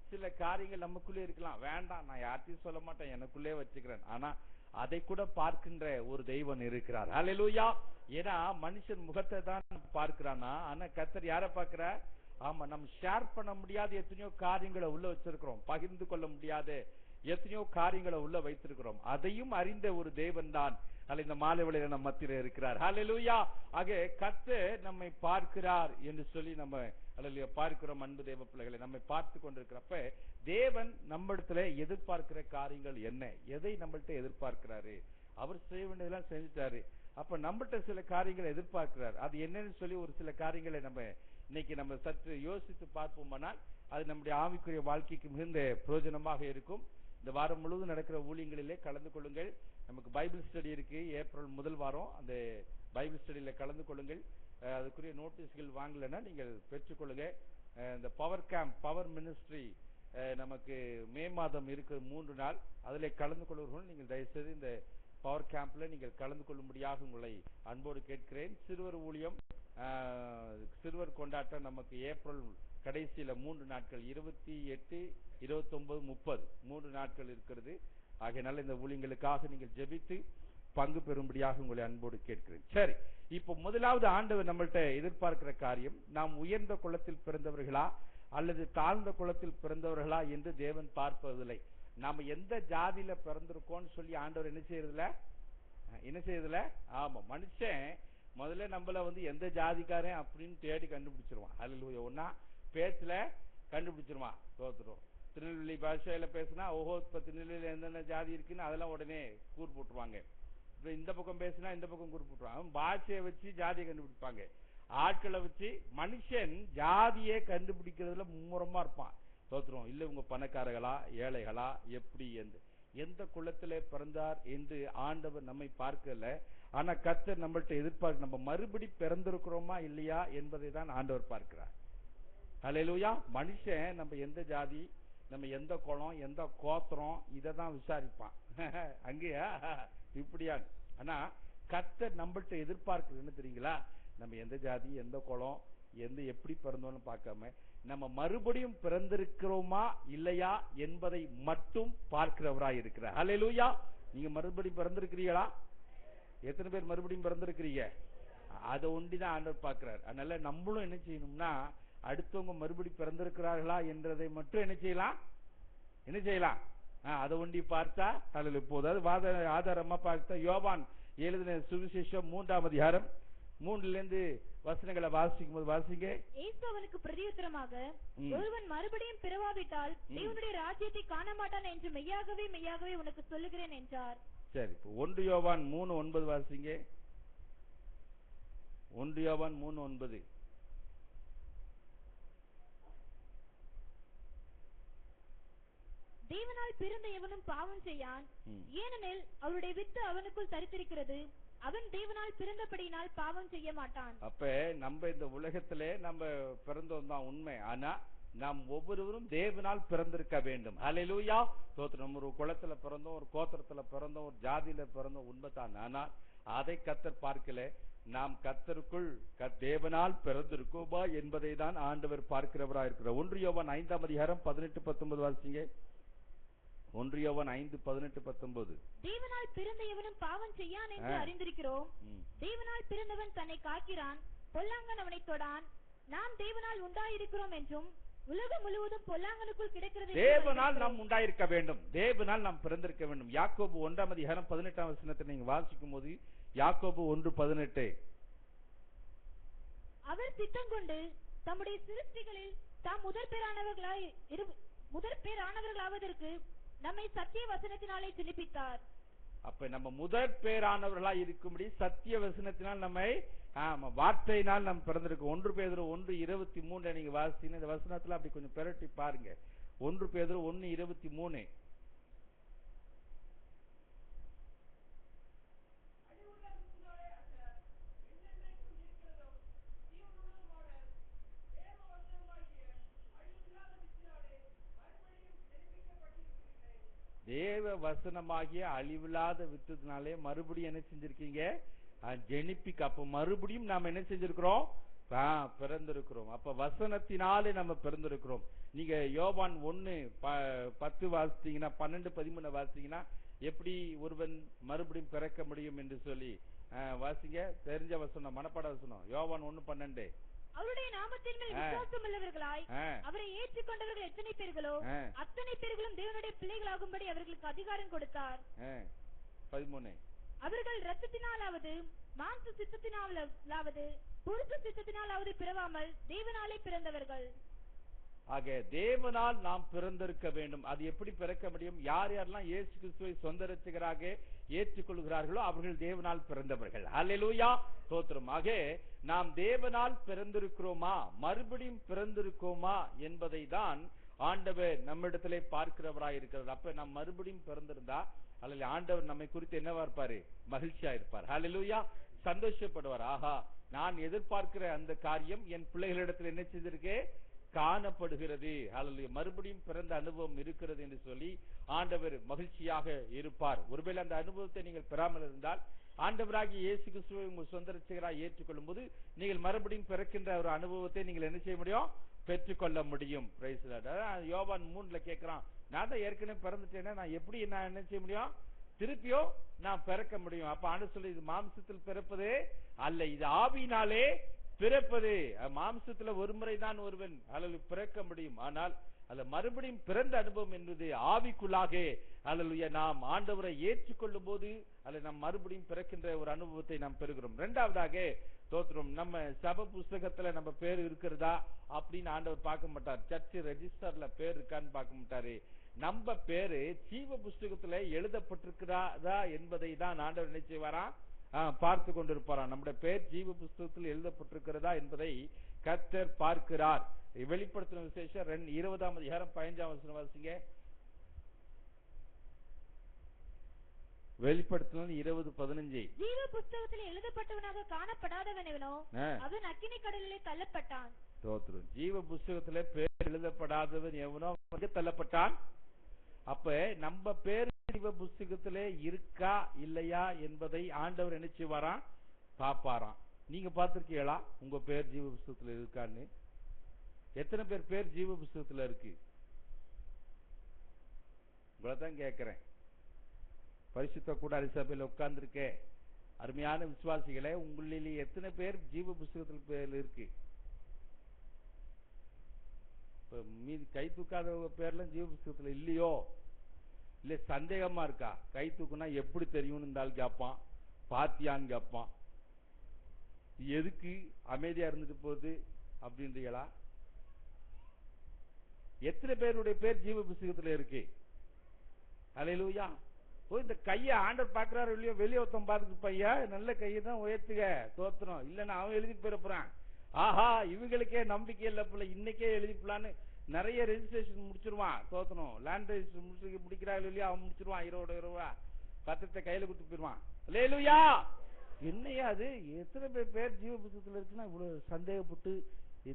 [SPEAKER 2] சில காரியங்கள் நமக்குள்ளே இருக்கலாம். வேண்டாம், நான் யார்த்தையும் சொல்ல மாட்டேன், எனக்குள்ளே வச்சுக்கிறேன். ஆனா அதை கூட பார்க்கின்ற ஒரு தெய்வன் இருக்கிறார். ஹல்லேலூயா. ஏன்னா மனுஷன் முகத்தை தான் பார்க்கிறானா, ஆனா கர்த்தர் யாரை பார்க்கிறார்? ஆமா, நம்ம ஷேர் பண்ண முடியாத எத்தனையோ காரியங்களை உள்ள வச்சிருக்கிறோம். பகிர்ந்து கொள்ள முடியாத எத்தனையோ காரியங்களை உள்ள வைத்திருக்கிறோம். அதையும் அறிந்த ஒரு தேவன் தான் அல்ல இந்த மாலை வேளையில நம்ம மத்தியில இருக்கிறார். ஹalleluya. ஆக கர்த்தர் நம்மை பார்க்கிறார் என்று சொல்லி நம்ம அல்லேலூயா பார்க்கிறோம். அன்பு தேவ பிள்ளைகளை நம்மை பார்த்து கொண்டிருக்கிறப்ப தேவன் நம்மிடத்துல எதிர்பார்க்கிற காரியங்கள் என்ன, எதை நம்மள்ட்ட எதிர்பார்க்கிறாரு, அவர் செய்ய வேண்டியதெல்லாம் செஞ்சுட்டாரு. அப்ப நம்மகிட்ட சில காரியங்களை எதிர்பார்க்கிறார். அது என்னன்னு சொல்லி ஒரு சில காரியங்களை நம்ம இன்னைக்கு நம்ம சற்று யோசித்து பார்ப்போமானால் அது நம்முடைய ஆவிக்குரிய வாழ்க்கைக்கு மிகுந்த பிரயோஜனமாக இருக்கும். இந்த வாரம் முழுவதும் நடக்கிற ஊழியங்களிலே கலந்து கொள்ளுங்கள். நமக்கு பைபிள் ஸ்டடி இருக்கு. ஏப்ரல் முதல் வாரம் அந்த பைபிள் ஸ்டடியில கலந்து கொள்ளுங்கள். அதுக்குரிய நோட்டீஸ்கள் வாங்கலைன்னா நீங்கள் பெற்றுக்கொள்ளுங்க. இந்த பவர் கேம்ப், பவர் மினிஸ்ட்ரி நமக்கு மே மாதம் இருக்கிற 3 நாள் அதில் கலந்து கொள்வர்கள் நீங்கள் தயவுசெய்து இந்த பவர் கேம்ப்ல நீங்கள் கலந்து கொள்ளும்படியாக உங்களை அன்போடு கேட்கிறேன். சிறுவர் ஊழியம், சிறுவர் கொண்டாட்டம் நமக்கு ஏப்ரல் கடைசியில 3 நாட்கள் 28, 29, 30 3 நாட்கள் இருக்கிறது. ஆகையினால இந்த ஊழியங்களுக்காக நீங்கள் ஜெபித்து பங்கு பெறும்படியாக உங்களை அன்போடு கேட்கிறேன். சரி, இப்போ முதலாவது ஆண்டவர் நம்மள்ட்ட எதிர்பார்க்கிற காரியம், நாம் உயர்ந்த குலத்தில் பிறந்தவர்களா அல்லது தாழ்ந்த குலத்தில் பிறந்தவர்களா என்று தேவன் பார்ப்பதில்லை. நாம எந்த ஜாதியில பிறந்திருக்கோம்னு சொல்லி ஆண்டவர் என்ன செய்யறதுல ஆமா, மனுஷன் முதல்ல நம்மள எந்த ஜாதிக்காரன் அப்படின்னு தேடி கண்டுபிடிச்சிருவான். அல்லேலூயா. ஒன்னா பேச்சுல கண்டுபிடிச்சிருவான். தோத்துரும். திருநெல்வேலி பாஷையில பேசினா ஓஹோ இப்ப திருநெல்வேலியில என்னென்ன ஜாதி இருக்குன்னு அதெல்லாம் உடனே கூறு போட்டுருவாங்க. இப்ப இந்த பக்கம் பேசினா இந்த பக்கம் கூறு போட்டுருவாங்க. பாஷையை வச்சு ஜாதியை கண்டுபிடிப்பாங்க. ஆட்களை வச்சு மனுஷன் ஜாதியை கண்டுபிடிக்கிறதுல மும்முரமா இருப்பான். தோத்துரும். இல்ல இவங்க பணக்காரர்களா ஏழைகளா எப்படி எந்த குலத்திலே பிறந்தார் என்று ஆண்டவர் நம்மை பார்க்கல. ஆனா கர்த்தர் நம்மள்ட்ட எதிர்பார்க்க நம்ம மறுபடி பிறந்திருக்கிறோமா இல்லையா என்பதை தான் ஆண்டவர் பார்க்கிறார். அல்லேலூயா. மனுஷன் நம்ம எந்த ஜாதி, நம்ம எந்த குலம், எந்த கோத்திரம் இதை தான் விசாரிப்பான். அங்கேயா இப்படியா? ஆனா கர்த்தர் நம்மள்ட்ட எதிர்பார்க்கிறது என்ன தெரியுங்களா? நம்ம எந்த ஜாதி, எந்த குலம், எப்படி பிறந்தோம்னு பார்க்காம நம்ம மறுபடியும் பிறந்திருக்கிறோமா இல்லையா என்பதை மட்டும் பார்க்கிறவராய் இருக்கிறார். அல்லேலூயா. நீங்க மறுபடியும் பிறந்திருக்கிறீங்களா? எத்தனை பேர் மறுபடியும் பிறந்திருக்கிறீங்க? அதை ஒண்டிதான் ஆண்டவர் பார்க்கிறார். அதனால நம்மளும் என்ன செய்யணும்னா அடுத்தவங்க மறுபடி பிறந்திருக்கிறார்களா என்றதை மட்டும் என்ன செய்யலாம் அதை ஒண்டி பார்த்தா அதில் இப்போது ஆதாரமா பார்த்தா யோவான் எழுதின சுவிசேஷம் 3ஆம் அதிகாரம் 3லிருந்து வசனங்களை வாசிக்கும் போது வாசிங்க.
[SPEAKER 4] இயேசு அவனுக்கு பிரதியுத்தரமாக, ஒருவன் மறுபடியும் பிறவாவிட்டால் தேவனுடைய ராஜ்யத்தை காண மாட்டான் என்று மெய்யாகவே மெய்யாகவே உனக்கு சொல்லுகிறேன் என்றார்.
[SPEAKER 2] சரி, 1 யோவான் 3:9 வாசிங்க. 1 யோவான் 3:9.
[SPEAKER 4] தேவனால் பிறந்த எவனும் பாவம் செய்யான், ஏனெனில் அவருடைய வித்து அவனுக்குள் தரித்திருக்கிறது. அவன் தேவனால் பிறந்தபடியினால் பாவம் செய்ய மாட்டான். அப்ப
[SPEAKER 2] நம்ம இந்த உலகத்திலே நம்ம பிறந்தோம் தான் உண்மை. ஆனா நாம் ஒவ்வொருவரும் தேவனால் பிறந்திருக்க வேண்டும். அல்லேலூயா. நம்ம ஒரு குலத்துல பிறந்தோம், ஒரு கோத்திரத்துல பிறந்தோம், ஒரு ஜாதியில பிறந்தோம், உண்மைதான். ஆனால் அதை கர்த்தர் பார்க்கல. நாம் கர்த்தருக்குள் தேவனால் பிறந்திருக்கோமா என்பதை தான் ஆண்டவர் பார்க்கிறவராக இருக்கிறார். 1 யோவான் 5ஆம் அதிகாரம் 18-19 வாசிங்க. 1 யோவான் 5:18-19.
[SPEAKER 4] தேவனால் பிறந்த எவனும் பாவம் செய்யான் என்று அறிந்திருக்கிறோம். தேவனால் பிறந்தவன் தன்னை காக்கிறான், பொல்லாங்கன் அவனை தொடான். நாம் தேவனால் உண்டாயிருக்கிறோம் என்றும் உலகம் முழுவதும் பொல்லாங்கனுக்குள் கிடக்கிறது.
[SPEAKER 2] தேவனால் நாம் உண்டாயிருக்க வேண்டும், தேவனால் நாம் பிறந்திருக்க வேண்டும். யாக்கோபு 1ஆம் அதிகாரம் 18ஆம் வசனத்தை நீங்க வாசிக்கும் போது யாக்கோபு 1:18.
[SPEAKER 4] அவர் சித்தம் கொண்டு தம்முடைய சிருஷ்டிகளில் தாம் முதற் பேரானவர்களாவதற்கு நம்மை சத்திய வசனத்தினாலே ஜெனிப்பித்தார்.
[SPEAKER 2] அப்ப நம்ம முதற் பேரானவர்களா இருக்கும்படி சத்திய வசனத்தினால் நம்மை வார்த்தையினால் நம்ம பிறந்திருக்கோம். 1 பேதுரு 1:23 நீங்க வாசிங்க. இந்த வசனத்துல அப்படி கொஞ்சம் பெரட்டி பாருங்க. 1 பேதுரு 1:23. தேவ வசனமாகிய அழிவில்லாத வித்துனாலே மறுபடியும் என்ன செஞ்சிருக்கீங்க? ஜெனிப்பிக்க. அப்ப மறுபடியும் நாம என்ன செஞ்சிருக்கிறோம்? பிறந்திருக்கிறோம். அப்ப வசனத்தினாலே நம்ம பிறந்திருக்கிறோம். நீங்க யோவான் 1:10 வாசித்தீங்கன்னா 12-13 வாசித்தீங்கன்னா எப்படி ஒருவன் மறுபடியும் பிறக்க முடியும் என்று சொல்லி வாசிங்க. தெரிஞ்ச வசனம், மனப்பாட வசனம். யோவான் 1:12.
[SPEAKER 4] அவருடைய நாமத்தின் மேல் விசுவாசம் உள்ளவர்களாய் அவரை ஏற்றுக்கொண்டவர்கள் எத்தனை பேர்களோ அத்தனை பேர்களும் தேவனுடைய பிள்ளைகளாகும்படி அவர்களுக்கு அதிகாரம் கொடுத்தார்.
[SPEAKER 2] 13.
[SPEAKER 4] அவர்கள் இரத்தத்தினாலாவது மாம்ச சித்தத்தினாலாவது புருஷ சித்தத்தினாலாவது பிறவாமல் தேவனாலே பிறந்தவர்கள்.
[SPEAKER 2] ஆக தேவனால் நாம் பிறந்திருக்க வேண்டும். அது எப்படி பிறக்க முடியும்? யார் யாரெல்லாம் இயேசு கிறிஸ்துவை சொந்த இரட்சகராக ஏற்றுக்கொள்கிறார்களோ அவர்கள் தேவனால் பிறந்தவர்கள். அல்லேலூயா, ஸ்தோத்திரம். ஆக நாம் தேவனால் பிறந்திருக்கிறோமா, மறுபடியும் பிறந்திருக்கோமா என்பதை தான் ஆண்டவர் நம்மிடத்திலே பார்க்கிறவராய் இருக்கிறார். அப்ப நாம் மறுபடியும் பிறந்திருந்தா அல்லது ஆண்டவர் நம்மை குறித்து என்னவா இருப்பாரு? மகிழ்ச்சியா இருப்பார். அல்லேலூயா, சந்தோஷப்படுவார். ஆஹா, நான் எதிர்பார்க்கிற அந்த காரியம் என் பிள்ளைகளிடத்தில் என்ன செய்திருக்கு? காணப்படுகிறது. அல்லது மறுபடியும் பிறந்த அனுபவம் இருக்கிறது என்று சொல்லி ஆண்டவர் மகிழ்ச்சியாக இருப்பார். ஒருவேளை அந்த அனுபவத்தை நீங்கள் பெறாமல் இருந்தால், ஆண்டவராகிய இயேசு கிறிஸ்துவை உங்கள் சொந்த இரட்சகராக ஏற்றுக்கொள்ளும் போது நீங்கள் மறுபடியும் பிறக்கின்ற ஒரு அனுபவத்தை நீங்கள் என்ன செய்ய முடியும்? பெற்றுக்கொள்ள முடியும். யோவான் 3 கேட்கிறான், நான் தான் ஏற்கனவே பிறந்துட்டேன்னா நான் எப்படி நான் என்ன செய்ய முடியும்? திருப்பியோ நான் பிறக்க முடியும். அப்ப ஆண்டு சொல்லி, இது மாம்சத்தில் பிறப்பது அல்ல, இது ஆவியினாலே பிறப்பது. மாம்சத்துல ஒரு முறைதான் ஒருவன் அல்லது பிறக்க முடியும். ஆனால் அல்ல மறுபடியும் பிறந்த அனுபவம் என்பது ஆவிக்குள்ளாக அல்ல நாம் ஆண்டவரை ஏற்றுக்கொள்ளும் போது அல்ல நாம் மறுபடியும் பிறக்கின்ற ஒரு அனுபவத்தை நாம் பெறுகிறோம். இரண்டாவதாக தோத்திரம், நம்ம சபை புஸ்தகத்துல நம்ம பேர் இருக்கிறதா அப்படின்னு ஆண்டவர் பார்க்க மாட்டார். சர்ச் ரெஜிஸ்டர்ல பேர் இருக்கான்னு பார்க்க மாட்டாரு. நம்ம பேரு ஜீவ புஸ்தகத்துல எழுதப்பட்டிருக்கிறதா என்பதை தான் ஆண்டவர் என்ன செய்வாரா? பார்த்து கொண்டிருப்பாராம். நம்முடைய பேர் ஜீவ புஸ்தகத்தில் எழுதப்பட்டிருக்கிறதா என்பதை கர்த்தர் பார்க்கிறார். வெளிப்படுத்தின விசேஷம் 20ஆம் அதிகாரம் 15ஆம் வசனம் வாசிங்க. வெளிப்படுத்தின 20:15.
[SPEAKER 4] ஜீவ புஸ்தகத்தில் எழுதப்பட்டவனாக காணப்படாதவனோ அவன் அக்கினி கடலிலே தள்ளப்பட்டான்.
[SPEAKER 2] ஸ்தோத்திரம். ஜீவ புஸ்தகத்திலே பேர் எழுதப்படாதவன் எவனோ தள்ளப்பட்டான். அப்ப நம்ம பேர் ஜீவ புஸ்தகத்திலே இருக்கா இல்லையா என்பதை ஆண்டவர் என்ன செய்வாராம்? பாப்பாராம். நீங்க பார்த்திருக்கீங்களா உங்க பேர் ஜீவ புஸ்தகத்துல இருக்கான்னு? எத்தனை பேர் பேர் ஜீவ புஸ்தகத்துல இருக்கு? உங்களைதான் கேட்கிறேன். பரிசுத்த கூடார சபையில உட்கார்ந்துருக்க அருமையான விசுவாசிகளே, உங்களிலே எத்தனை பேர் ஜீவ புஸ்தகத்துல பேர் இருக்கு? மீது கை தூக்காதவங்க பேர்லாம் ஜீவ புஸ்தகத்துல இல்லையோ? இல்ல சந்தேகமா இருக்கா? கை தூக்குனா எப்படி தெரியும்னு இருந்தாலும் கேட்பான், பாத்தியான்னு கேட்பான். எதுக்கு அமைதியா இருந்துட்டு போகுது அப்படின்றீங்களா? எத்தனை பேருடைய பேர் ஜீவ புஸ்தகத்துல இருக்கு? அல்லேலூயா. இந்த கையை ஆண்டவர் பாக்குறாரு இல்லையோ? வெளியே ஒருத்தன் பார்த்துட்டு, பையா நல்ல கையை தான் உயர்த்துக, தோத்திரம் இல்லைன்னா அவன் எழுதி போயிருப்பான். ஆஹா, இவங்களுக்கே நம்பிக்கை இல்லை போல, இன்னைக்கே எழுதிப்பலான்னு நிறைய ரெஜிஸ்ட்ரேஷன் முடிச்சிருவான். தோத்தணும் லேண்ட் ரெஜிஸ்ட்ரேஷன் முடிக்கிறாங்க இல்லையா? அவன் முடிச்சிருவான். 20 ரூபா பத்திரத்தை கையில கொடுத்து போயிருவான். அல்லேலூயா. என்னையா அது? எத்தனை பேர் ஜீவ புத்தகத்துல இருக்குன்னா இவ்வளவு சந்தேகப்பட்டு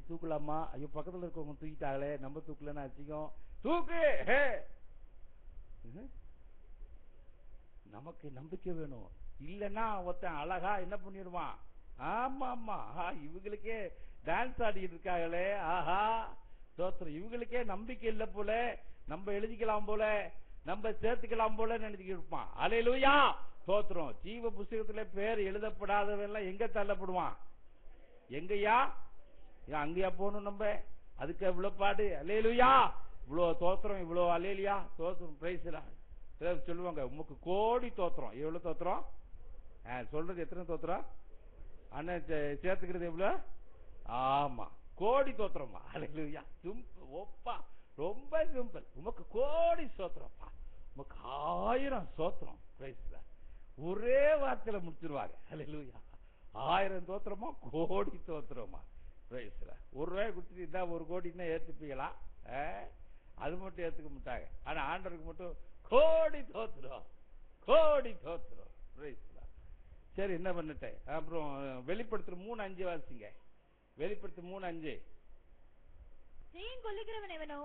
[SPEAKER 2] தூக்கலாமா? ஐயோ பக்கத்துல இருக்கவங்க தூக்கிட்டாங்களே, நம்ம தூக்கலன்னு அச்சிக்கும். தூக்கு. நமக்கு நம்பிக்கை வேணும். இல்லன்னா ஒருத்தன் அழகா என்ன பண்ணிடுவான்? ஆமா ஆமா, இவங்களுக்கே டான்ஸ் ஆடிட்டு இருக்காங்களே, ஆஹா தோத்திரம், இவங்களுக்கே நம்பிக்கை இல்லை போல, நம்ம எழுதிக்கலாம் போல, நம்ம சேர்த்துக்கலாம் போல நினைச்சுக்கிட்டு இருப்பான். அல்லேலூயா, தோத்திரம். ஜீவ புஸ்தகத்துல பேர் எழுதப்படாதவெல்லாம் எங்க தள்ளப்படுவான்? எங்கயா? அங்கயா போகணும் நம்ம? அதுக்கு இவ்வளவு பாடு. அல்லேலூயா. இவ்வளவு தோத்திரம், இவ்வளவு அல்லேலூயா தோத்திரம். பிரைஸ்லாம் சொல்லுவாங்க, உமக்கு கோடி தோத்திரம். எவ்வளவு தோத்திரம் சொல்றது? எத்தனை தோத்திரம் அண்ணன் சேர்த்துக்கிறது எவ்வளவு? ஆமா, கோடி தோத்திரமா. அல்லேலூயா. சிம்பிள் ஓப்பா, ரொம்ப சிம்பிள். உமக்கு கோடி சோத்திரம்ப்பா, உமக்கு 1000 சோத்திரம். ஒரே வார்த்தையில முடிச்சிருவாங்க. அல்லேலூயா. 1000 தோத்திரமா, கோடி தோத்திரமா. ₹1 கொடுத்துட்டு இருந்தா 1 கோடின்னா ஏத்துப்பீங்களா? அது மட்டும் ஏத்துக்க மாட்டாங்க. ஆனா ஆண்டவருக்கு மட்டும் கோடி தோத்திரம், கோடி தோத்திரம். சரி, என்ன பண்ணிட்டேன். அப்புறம் வெளிப்படுத்துற 3:5 வாசிங்க. வெளிப்படுத்து 3:5.
[SPEAKER 4] ஜெயம் கொள்ளுகிறவன் எவனோ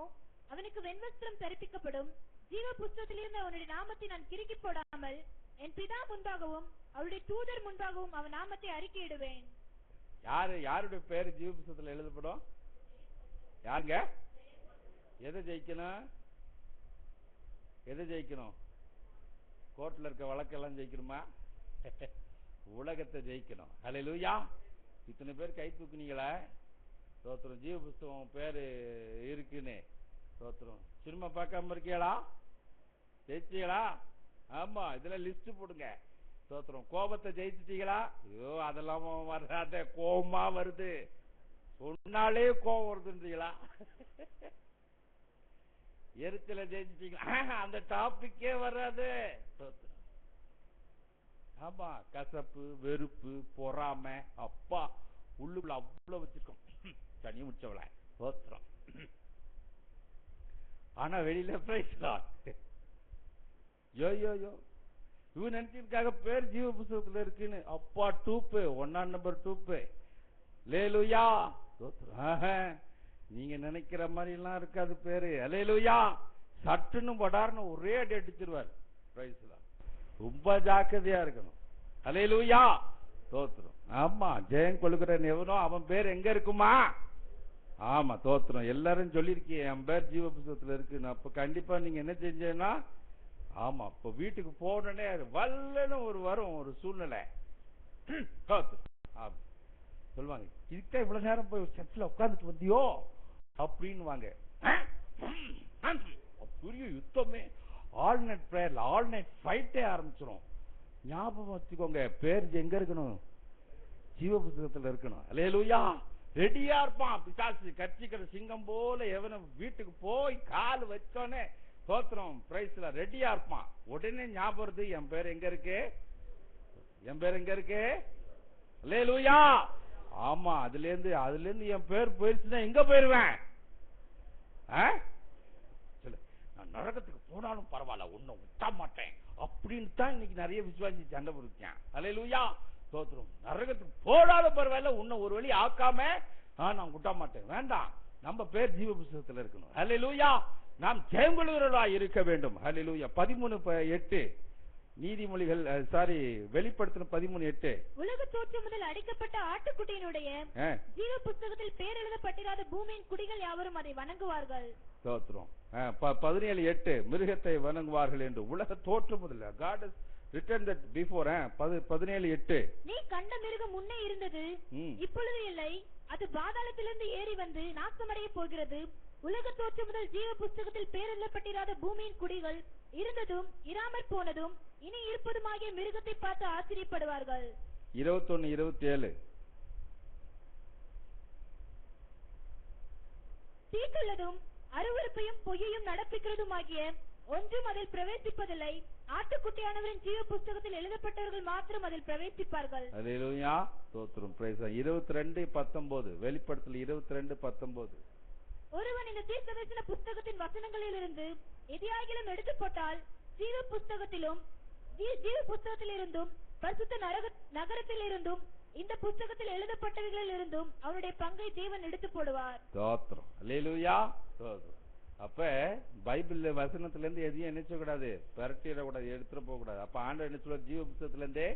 [SPEAKER 4] அவனுக்கு வெண்வஸ்திரம் தரிப்பிக்கப்படும். ஜீவ புஸ்தகத்திலிருந்து அவனுடைய நாமத்தை நான் கிறுக்கி போடாமல் என் பிதா முன்பாகவும் அவருடைய தூதர் முன்பாகவும் அவன் நாமத்தை அறிக்கையிடுவேன்.
[SPEAKER 2] யாருடைய பேரு ஜீவ புஸ்தகத்தில் எழுதப்படும்? யாருங்க? எதை ஜெயிக்கணும்? எதை ஜெயிக்கணும்? கோர்ட்ல இருக்க வழக்கெல்லாம் ஜெயிக்கணுமா? உலகத்தை ஜெயிக்கணும். அல்லேலூயா. இத்தனை பேர் கை தூக்குனீங்களா? தோத்திரம். ஜீவ புஸ்தகம் பேரு இருக்குன்னு தோத்திரம். சினிமா பார்க்காம இருக்கீங்களா? ஜெயிச்சீங்களா? ஆமா, இதுல லிஸ்ட் போடுங்க. ஸ்தோத்திரம். கோபத்தை ஜெயிச்சிட்டீங்களா? ஐயோ அதெல்லாம் வராத, கோபமா வருது, சொன்னாலே கோபம் வருதுன்றீங்களா? எரிச்சல ஜெயிச்சிட்டீங்களா? அந்த டாபிக்கே வராது. ஆமா, கசப்பு, வெறுப்பு, பொறாமை, அப்பா உள்ளுக்குள்ள அவ்வளவு வச்சிருக்கோம். தனி முடிச்சவள ஸ்தோத்திரம். ஆனா வெளியில பிரைஸ் லார்ட். யோ யோ யோ இவன் நினைச்சிருக்காக பேர் ஜீவ புத்தகத்துல இருக்குன்னு. அப்பா டூப்பு, 1 நம்பர் டூப்பு. லேலுயா. நீங்க நினைக்கிற மாதிரி எல்லாம் இருக்காது பேரு. அல்லேலூயா. சட்டுன்னு படார்னு ஒரே அடி அடிச்சிருவார். Price Lord. ரொம்ப ஜாக்கிரதையா இருக்கணும். அல்லேலூயா. தோத்திரம். ஆமா, ஜெயம் கொள்கிறன் எவனோ அவன் பேர் எங்க இருக்குமா? ஆமா, தோத்திரம். எல்லாரும் சொல்லிருக்கீங்க என் பேர் ஜீவ புத்தகத்துல இருக்குன்னு. அப்ப கண்டிப்பா நீங்க என்ன செஞ்சேன்னா, ஆமா, இப்ப வீட்டுக்கு போனே வல்லன்னு வரும் ஒரு சூழ்நிலை. சொல்லுவாங்க, இதுக்கே இவ்வளவு நேரம் போய் சர்ச்சில் உட்கார்ந்துட்டு வந்தியோ அப்படின்னு வாங்க. பெரிய யுத்தமே, ஆல் நைட் பிரேயர்ல ஆல் நைட் ஃபைட்டே ஆரம்பிச்சிடும். ஞாபகம் வச்சுக்கோங்க, பேர் எங்க இருக்கணும்? ஜீவ புத்தகத்துல இருக்கணும். அல்லேலூயா. ரெடியா இருப்பான் பிசாசு, கட்சிக்கிற சிங்கம் போல. எவனை வீட்டுக்கு போய் கால் வச்சோன்னே ஸ்தோத்திரம் பிரைஸ்ல ரெடியா இருப்பான். உடனே ஞாபகம் வருது, என் பேர் எங்க இருக்கு? என் பேர் எங்க இருக்கு? அல்லேலூயா. ஆமா, அதுல இருந்து என் பேர் போயிருச்சுன்னா எங்க போயிருவேன்? நான் நரகத்துக்கு போனாலும் பரவாயில்ல, உன்னை விட்ட மாட்டேன் அப்படின்னு தான் இன்னைக்கு நிறைய விசுவாசி சண்டை போடுறேன். அல்லேலூயா. ஸ்தோத்திரம். நரகத்துக்கு போனாலும் பரவாயில்ல, உன்னை ஒரு வழி ஆக்காம நான் விட்ட மாட்டேன். வேண்டாம், நம்ம பேர் ஜீவ புத்தகத்துல இருக்கணும். அல்லேலூயா. நாம் ஜெயங்கொள்கிறவர்களா இருக்க வேண்டும். அல்லேலூயா. 13:8 நீதிமொழிகள், வெளிப்படுத்தின 13:8.
[SPEAKER 4] உலக தோற்றம் முதல் அடிக்கப்பட்ட ஆட்டுக்குட்டியினுடைய ஜீவ புத்தகத்தில் பேர் எழுதப்பட்டிராத பூமியின் குடிகள் யாவரும் அதை வணங்குவார்கள்.
[SPEAKER 2] ஸ்தோத்திரம். 17:8 மிருகத்தை வணங்குவார்கள் என்று. உலக தோற்றம் முதல் God has written that before. 17:8
[SPEAKER 4] நீ கண்ட மிருகம் முன்னே இருந்தது, இப்பொழுது இல்லை, அது பாதாளத்திலிருந்து ஏறி வந்து நாசமடைய போகிறது. உலக தோற்றம் முதல் ஜீவ புத்தகத்தில் பேர் எழுதப்பட்டிராத பூமியின் குடிகள் இருந்ததும் இராமற் போனதும் இனி இருப்பதுமாகிய மிருகத்தை பார்த்து ஆச்சரியப்படுவார்கள்.
[SPEAKER 2] 21:27
[SPEAKER 4] தீட்டுள்ளதும் அருவருப்பையும் பொய்யையும் நடப்பிக்கிறதுமாகிய ஒன்றும் அதில் பிரவேசிப்பதில்லை. ஆட்டுக்குட்டியானவரின் ஜீவ புத்தகத்தில் எழுதப்பட்டவர்கள் மாத்திரம் அதில் பிரவேசிப்பார்கள்.
[SPEAKER 2] அல்லேலூயா. ஸ்தோத்திரம். பிரைஸ். 22:19 வெளிப்படுத்தல் 22:19.
[SPEAKER 4] ஒருவன் இந்த தீர்க்கதரிசன புத்தகத்தின் வசனங்களிலிருந்து எதையாகிலும் எடுத்து போட்டால் ஜீவ புத்தகத்திலிருந்தும் பரிசுத்த நகரத்திலிருந்தும் இந்த புத்தகத்தில் எழுதப்பட்டவைகளில் இருந்தும் அவனுடைய பங்கை தேவன் எடுத்து போடுவார்.
[SPEAKER 2] ஸ்தோத்திரம். அல்லேலூயா. அப்ப பைபிள் வசனத்துல இருந்து எதையும் நினைச்ச கூடாது, பரட்டிட கூடாது, எடுத்துட போக கூடாது. அப்ப ஆண்டவர் என்ன சொல்ற? ஜீவ புத்தகத்துல இருந்தே.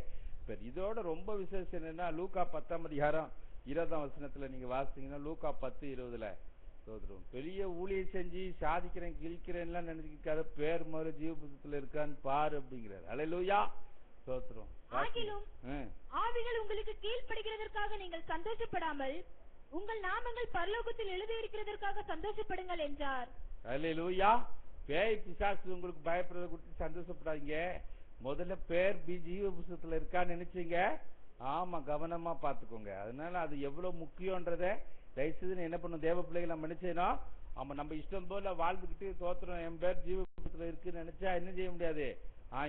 [SPEAKER 2] இதோட ரொம்ப விசேஷம் என்னன்னா, லூக்கா 10:20 நீங்க வாசிச்சீங்கன்னா, லூக்கா 10:20 ஸ்தோத்திரம். பெரிய ஊழியம் செஞ்சு சாதிக்கிறேன் கிழிக்கிறேன்லாம் நினைச்சிருக்காத, பேர் முதல்ல ஜீவ புத்தகத்துல இருக்கான்னு பாரு அப்படிங்கிறார். அல்லேலூயா. ஸ்தோத்திரம்.
[SPEAKER 4] ஆகிலும் ஆவிகள் உங்களுக்கு கீழ்ப்படுகிறதற்காக நீங்கள் சந்தோஷப்படாமல் உங்கள் நாமங்கள் பரலோகத்தில் எழுதியிருக்கிறதற்காக சந்தோஷப்படுங்கள் என்றார்.
[SPEAKER 2] அல்லேலூயா. பேய் பிசாசு உங்களுக்கு பயப்படுறத குறித்து சந்தோஷப்படாதீங்க. முதல்ல பேர் ஜீவ புத்தகத்துல இருக்கான்னு நினைச்சீங்க. ஆமா, கவனமா பாத்துக்கோங்க. அதனால அது எவ்வளவு முக்கியம்ன்றத தயவுசெய்து என்ன பண்ணும், தேவ பிள்ளைகள் நம்ம நினைச்சேனோ, ஆமா, நம்ம இஷ்டம் போல வாழ்ந்துக்கிட்டு தோத்திரம் என் பேர் ஜீவ புத்தகத்துல இருக்குன்னு நினைச்சா என்ன செய்ய முடியாது.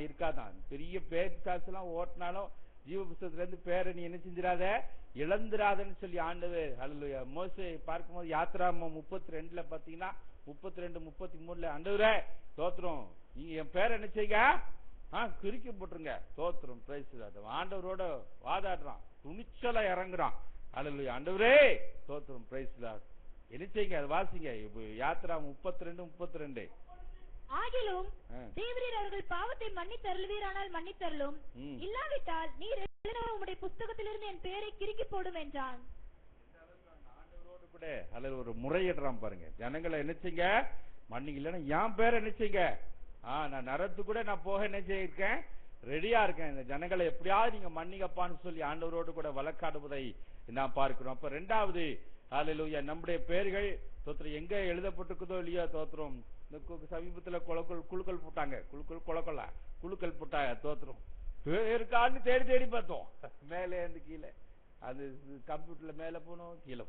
[SPEAKER 2] இருக்காதான். பெரிய பேர் பிசாசு எல்லாம் ஓட்டினாலும் ஜீவ புத்தகத்துல இருந்து பேரை நீ என்ன செஞ்சிடாத, இழந்துராதன்னு சொல்லி ஆண்டவர். அல்லேலூயா. மோசே பார்க்கும்போது யாத்திராகமம் 32 பாத்தீங்கன்னா 32-33 ஆண்டவரே தோத்திரம், நீங்க என் பேரை என்ன செய்யுங்க, கிறுக்கி போட்டுருங்க. தோத்திரம். பிரைஸ். ஆண்டவரோட வாதாடுறான், துணிச்சலா இறங்குறான். அல்லேலூயா. ஆண்டவரே தோத்திரம். பிரைஸ். என்ன செய்யுங்க, அதை வாசிங்க. யாத்திராகமம் 32-32.
[SPEAKER 4] ஆகிலும் தேவரீர் அவர்கள் பாவத்தை மன்னித்தருள்வீரானால் மன்னித்தருளும், இல்லாவிட்டால் நீர் உம்முடைய புத்தகத்திலிருந்து என் பெயரை கிறுக்கி போடும் என்றான்.
[SPEAKER 2] ஆண்டவரோடு கூட அல்லது ஒரு முறையிடுறான் பாருங்க. ஜனங்களை என்ன செய்யுங்க, மன்னிங்க, இல்லைன்னா என் பேரை என்ன செய்யுங்க, நான் நரத்து கூட நான் போக என்ன செய்யிருக்கேன், ரெடியா இருக்கேன். இந்த ஜனங்களை எப்படியாவது நீங்க மன்னிங்கப்பான்னு சொல்லி ஆண்டவரோடு கூட வழக்காடுவதை நான் பார்க்கிறோம். அப்ப 2வது அல்லேலூயா, நம்முடைய பெயர்கள் தோத்திரம் எங்க எழுதப்பட்டிருக்குதோ இல்லையோ தோத்திரம். இந்த சமீபத்துல குழுக்கள் போட்டாங்க, குழுக்கள் போட்டாங்க தோத்திரம். இருக்கான்னு தேடி தேடி பார்த்தோம். மேலே இருந்து கீழே, அது கம்ப்யூட்டர்ல மேல போனோம் கீழே,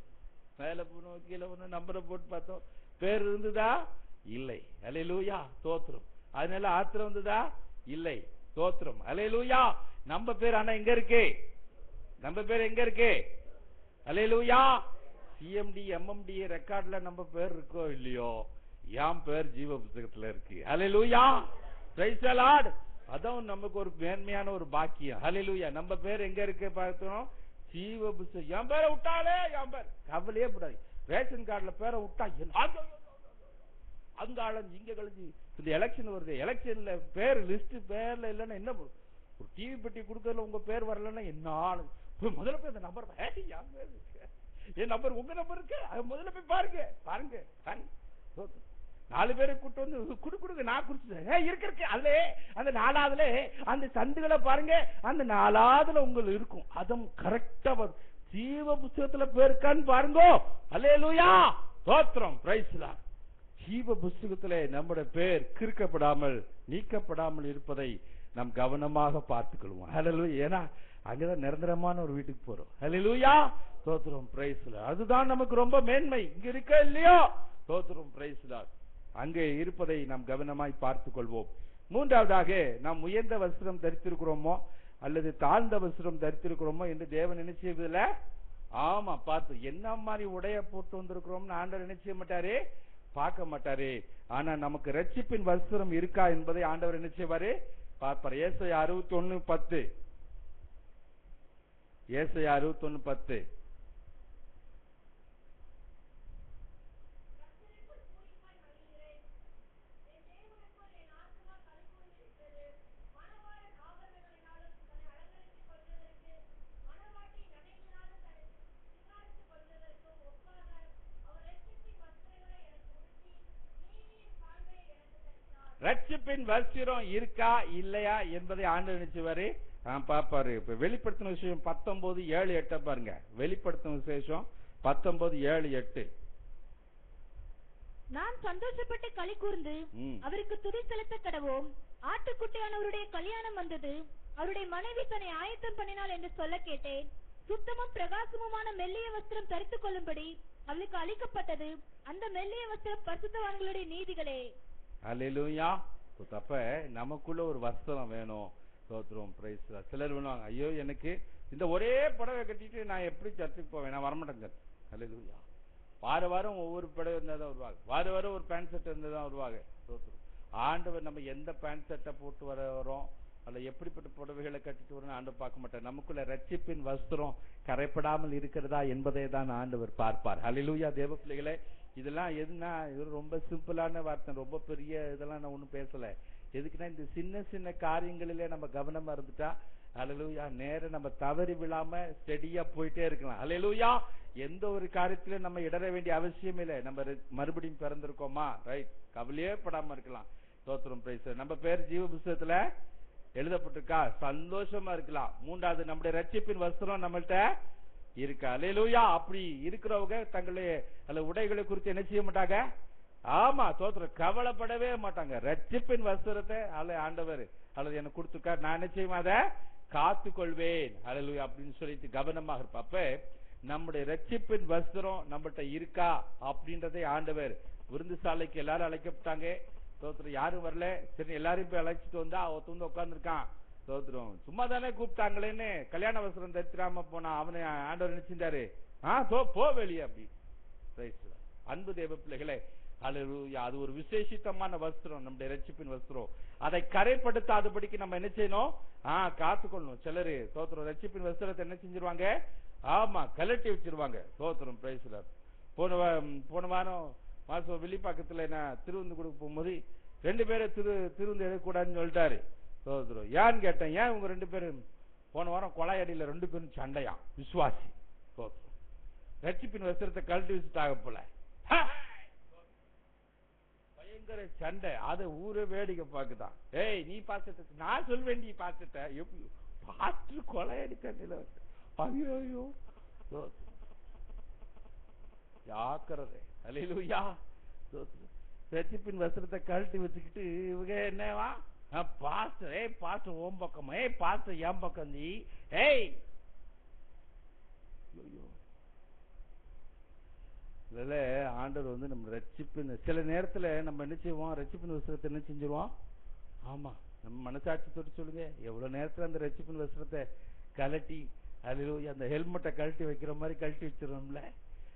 [SPEAKER 2] மேல போனோம் கீழே போனோம், நம்பரை போட்டு பார்த்தோம், பேர் இருந்ததா இல்லை. அல்லேலூயா தோத்திரம். அதனால ஆத்திரம் வந்ததா இல்லை, தோத்திரம். அல்லேலூயா. நம்ம பேர் ஆனா எங்க இருக்கு? நம்ம பேர் எங்க இருக்கு? அல்லேலூயா. சிஎம்டி எம்எம்டி ரெக்கார்ட்ல நம்ம பேர் இருக்கோ இல்லையோ, என் பேர் ஜீவ புத்தகத்துல இருக்கு. அல்லேலூயா. Praise the Lord. அதான் நமக்கு ஒரு மேன்மையான ஒரு பாக்கியம். அல்லேலூயா. நம்ம பேர் எங்க இருக்கு பார்த்தோம்? ஜீவ புத்தகம். என் பேரை விட்டாலே என் பேர் கவலையே படாது. ரேஷன் கார்டுல பேரை விட்டா அங்க அலைஞ்சு இங்க கழிஞ்சு, இந்த எலெக்ஷன் வருது, எலெக்ஷன்ல பேர் லிஸ்ட் பேர்ல இல்லைன்னா என்ன, ஒரு டிவி பெட்டி கொடுக்கறதுல உங்க பேர் வரலன்னா என்ன ஆளு? முதல்ல போய் அந்த நம்பர், என் நம்பர் உங்க நம்பர் இருக்கு, அது முதல்ல போய் பாருங்க பாருங்க. 4 பேரை கூட்டு வந்து குடுங்க, நான் குடிச்சேன் இருக்கு அதுல, அந்த 4ஆவதுல அந்த சந்துகளை பாருங்க, அந்த 4ஆவதுல உங்களுக்கு இருக்கும். அதுவும் கரெக்டா ஜீவ புத்தகத்துல பேருக்கான்னு பாருங்க. அல்லேலூயா ஸ்தோத்திரம். Price the Lord. ஜீவ புத்தகத்திலே நம்முடைய பேர் கிறுக்கப்படாமல் நீக்கப்படாமல் இருப்பதை நாம் கவனமாக பார்த்துக்கொள்வோம். அல்லேலூயா. ஏன்னா அங்கதான் நிரந்தரமான ஒரு வீட்டுக்கு போறோம். அல்லேலூயா ஸ்தோத்திரம். Price the Lord. அதுதான் நமக்கு ரொம்ப மேன்மை. இங்க இருக்க இல்லையோ ஸ்தோத்திரம். Price the Lord. அங்கே இருப்பதை நாம் கவனமாய் பார்த்துக் கொள்வோம். 3ஆவதாக, நாம் உயர்ந்த வஸ்திரம் தரித்திருக்கிறோமோ அல்லது தாழ்ந்த வஸ்திரம் தரித்திருக்கிறோமோ என்று தேவன் என்ன செய்வதில்ல. ஆமா பார்த்து என்ன மாதிரி உடைய போட்டு வந்திருக்கிறோம்னு ஆண்டவர் என்ன செய்ய மாட்டாரு, பார்க்க மாட்டாரு. ஆனா நமக்கு ரட்சிப்பின் வஸ்திரம் இருக்கா என்பதை ஆண்டவர் என்ன செய்வாரு, பார்ப்பார். ஏசாயா 61:10. ஏசாயா 61:10. ரட்சிப்பின் வஸ்திரம் இருக்கா இல்லையா என்பதை ஆண்டவர் நினைச்சுவாரு, பாப்பாரு. இப்ப வெளிப்படுத்தின விசேஷம் 19:7-8 பாருங்க. வெளிப்படுத்தின விசேஷம் 19:7-8.
[SPEAKER 4] நான் சந்தோஷப்பட்டு களி கூர்ந்து அவருக்கு துதி செலுத்த கடவோம். ஆட்டுக்குட்டியானவருடைய கல்யாணம் வந்தது, அவருடைய மனைவி தன்னை ஆயத்தம் பண்ணினாள் என்று சொல்ல கேட்டேன். சுத்தமும் பிரகாசமுமான மெல்லிய வஸ்திரம் தரித்துக் கொள்ளும்படி அவளுக்கு அளிக்கப்பட்டது. அந்த மெல்லிய வஸ்திரம் பரிசுத்தவான்களுடைய நீதிகளே.
[SPEAKER 2] அல்லேலூயா. அப்ப நமக்குள்ள ஒரு வஸ்திரம் வேணும். ஸ்தோத்திரம். பிரைஸ். சிலர் வேணுவாங்க, ஐயோ எனக்கு இந்த ஒரே புடவை கட்டிட்டு நான் எப்படி சர்ச்சுக்கு போவேன், நான் வரமாட்டேங்க. அல்லேலூயா. வாரம் ஒவ்வொரு புடவை இருந்தா தான் வருவாங்க, வாரம் ஒரு பேண்ட் ஷர்ட் இருந்தா தான் வருவாங்க. ஸ்தோத்திரம். ஆண்டவர் நம்ம எந்த பேண்ட் ஷர்ட்டை போட்டு வரோம், அல்ல எப்படிப்பட்ட புடவைகளை கட்டிட்டு வரோம் ஆண்டவர் பார்க்க மாட்டார். நமக்குள்ள ரட்சிப்பின் வஸ்திரம் கரைப்படாமல் இருக்கிறதா என்பதை தான் ஆண்டவர் பார்ப்பார். அல்லேலூயா. தேவ பிள்ளைகளே, இதெல்லாம் எதுனா இது ரொம்ப சிம்பிளான வார்த்தை, ரொம்ப பெரிய இதெல்லாம் நான் ஒன்றும் பேசல. எதுக்குன்னா இந்த சின்ன சின்ன காரியங்களிலே நம்ம கவனமா இருந்துட்டா அல்லேலூயா நேர நம்ம தவறி விழாம ஸ்டெடியா போயிட்டே இருக்கலாம். அல்லேலூயா. எந்த ஒரு காரியத்திலும் நம்ம இடற வேண்டிய அவசியம் இல்லை. நம்ம மறுபடியும் பிறந்திருக்கோமா, ரைட், கவலையே படாம இருக்கலாம். ஸ்தோத்திரம். பிரைஸ். நம்ம பேர் ஜீவ புத்தகத்துல எழுதப்பட்டிருக்கா, சந்தோஷமா இருக்கலாம். 3ஆவது, நம்முடைய ரட்சிப்பின் வஸ்திரம் நம்மள்ட்ட இருக்கா. அல்லேலூயா. அப்படி இருக்கிறவங்க தங்களுடைய அல்ல உடைகளை குறித்து என்ன செய்ய மாட்டாங்க, ஆமா ஸ்தோத்திரம், கவலைப்படவே மாட்டாங்க. ரட்சிப்பின் வஸ்திரத்தை அல்ல ஆண்டவர் அல்லது எனக்கு கொடுத்துருக்கார், நான் என்ன செய்வேன், அதை காத்து கொள்வேன். அல்லேலூயா அப்படின்னு சொல்லிட்டு கவனமாக இருப்ப. அப்ப நம்முடைய ரட்சிப்பின் வஸ்திரம் நம்மகிட்ட இருக்கா அப்படின்றதை ஆண்டவர், விருந்து சாலைக்கு எல்லாரும் அழைக்கப்பட்டாங்க. ஸ்தோத்திரம். யாரும் வரல, சரி எல்லாரையும் போய் அழைச்சிட்டு வந்தா ஒருத்த வந்து உட்கார்ந்து இருக்கான். ஸ்தோத்திரம். சும்மா தானே கூப்பிட்டாங்களேன்னு கல்யாண வஸ்திரம் தரித்திராம போனா அவனை ஆண்டவர் நினைச்சிருந்தாரு, போ வெளியே அப்படி. அன்பு தேவ பிள்ளைகளே, அல்லேலூயா, அது ஒரு விசேஷித்தமான வஸ்திரம், நம்முடைய ரட்சிப்பின் வஸ்திரம். அதை கரைப்படுத்தாதபடிக்கு நம்ம என்ன செய்யணும், காத்துக்கொள்ளணும். சிலரு ஸ்தோத்திரம் ரட்சிப்பின் வஸ்திரத்தை என்ன செஞ்சிருவாங்க, ஆமா கலட்டி வச்சிருவாங்க. ஸ்தோத்திரம். Price the Lord. போன மாசம் வெளிப்பாக்கத்துல நான் திருவிருந்து கொடுக்க போகும்போது 2 பேரை திருவிருந்து எடுக்கக்கூடாதுன்னு சொல்லிட்டாரு. ஸ்தோத்திரம். ஏன்னு கேட்டேன், ஏன் உங்க 2 பேரும் போன வாரம் கொலையடியில 2 பேரும் சண்டையா, விசுவாசி. ஸ்தோத்திரம். ரட்சிப்பின் வஸ்திரத்தை கழட்டி வச்சுட்டாங்க போல, பயங்கர சண்டை. அதை ஊரே வேடிக்கை பார்க்குதான். ஏய் நீ பாத்துட்ட, நான் சொல்வேன் நீ பாத்துட்ட, எப்படி பாத்து கொலையடி சண்டையில ஐயோ ஜாக்கிரதை. அல்லேலூயா. ரட்சிப்பின் வஸ்திரத்தை கழட்டி வச்சுக்கிட்டு இவங்க என்னவா பாஸ்டர் பாஸ்டர் ஓம் பக்கம், பாஸ்டர் என் பக்கம் நீ. இதுல ஆண்டவர் வந்து நம்ம ரட்சிப்பு சில நேரத்துல நம்ம என்ன செய்வோம், ரட்சிப்பின் வஸ்திரத்தை என்ன செஞ்சிருவோம். ஆமா, நம்ம மனசாட்சி தொட்டு சொல்லுங்க, எவ்வளவு நேரத்துல அந்த ரட்சிப்பின் வஸ்திரத்தை கலட்டி அல்லேலூயா அந்த ஹெல்மெட்டை கழட்டி வைக்கிற மாதிரி கழட்டி வச்சிடணும்ல.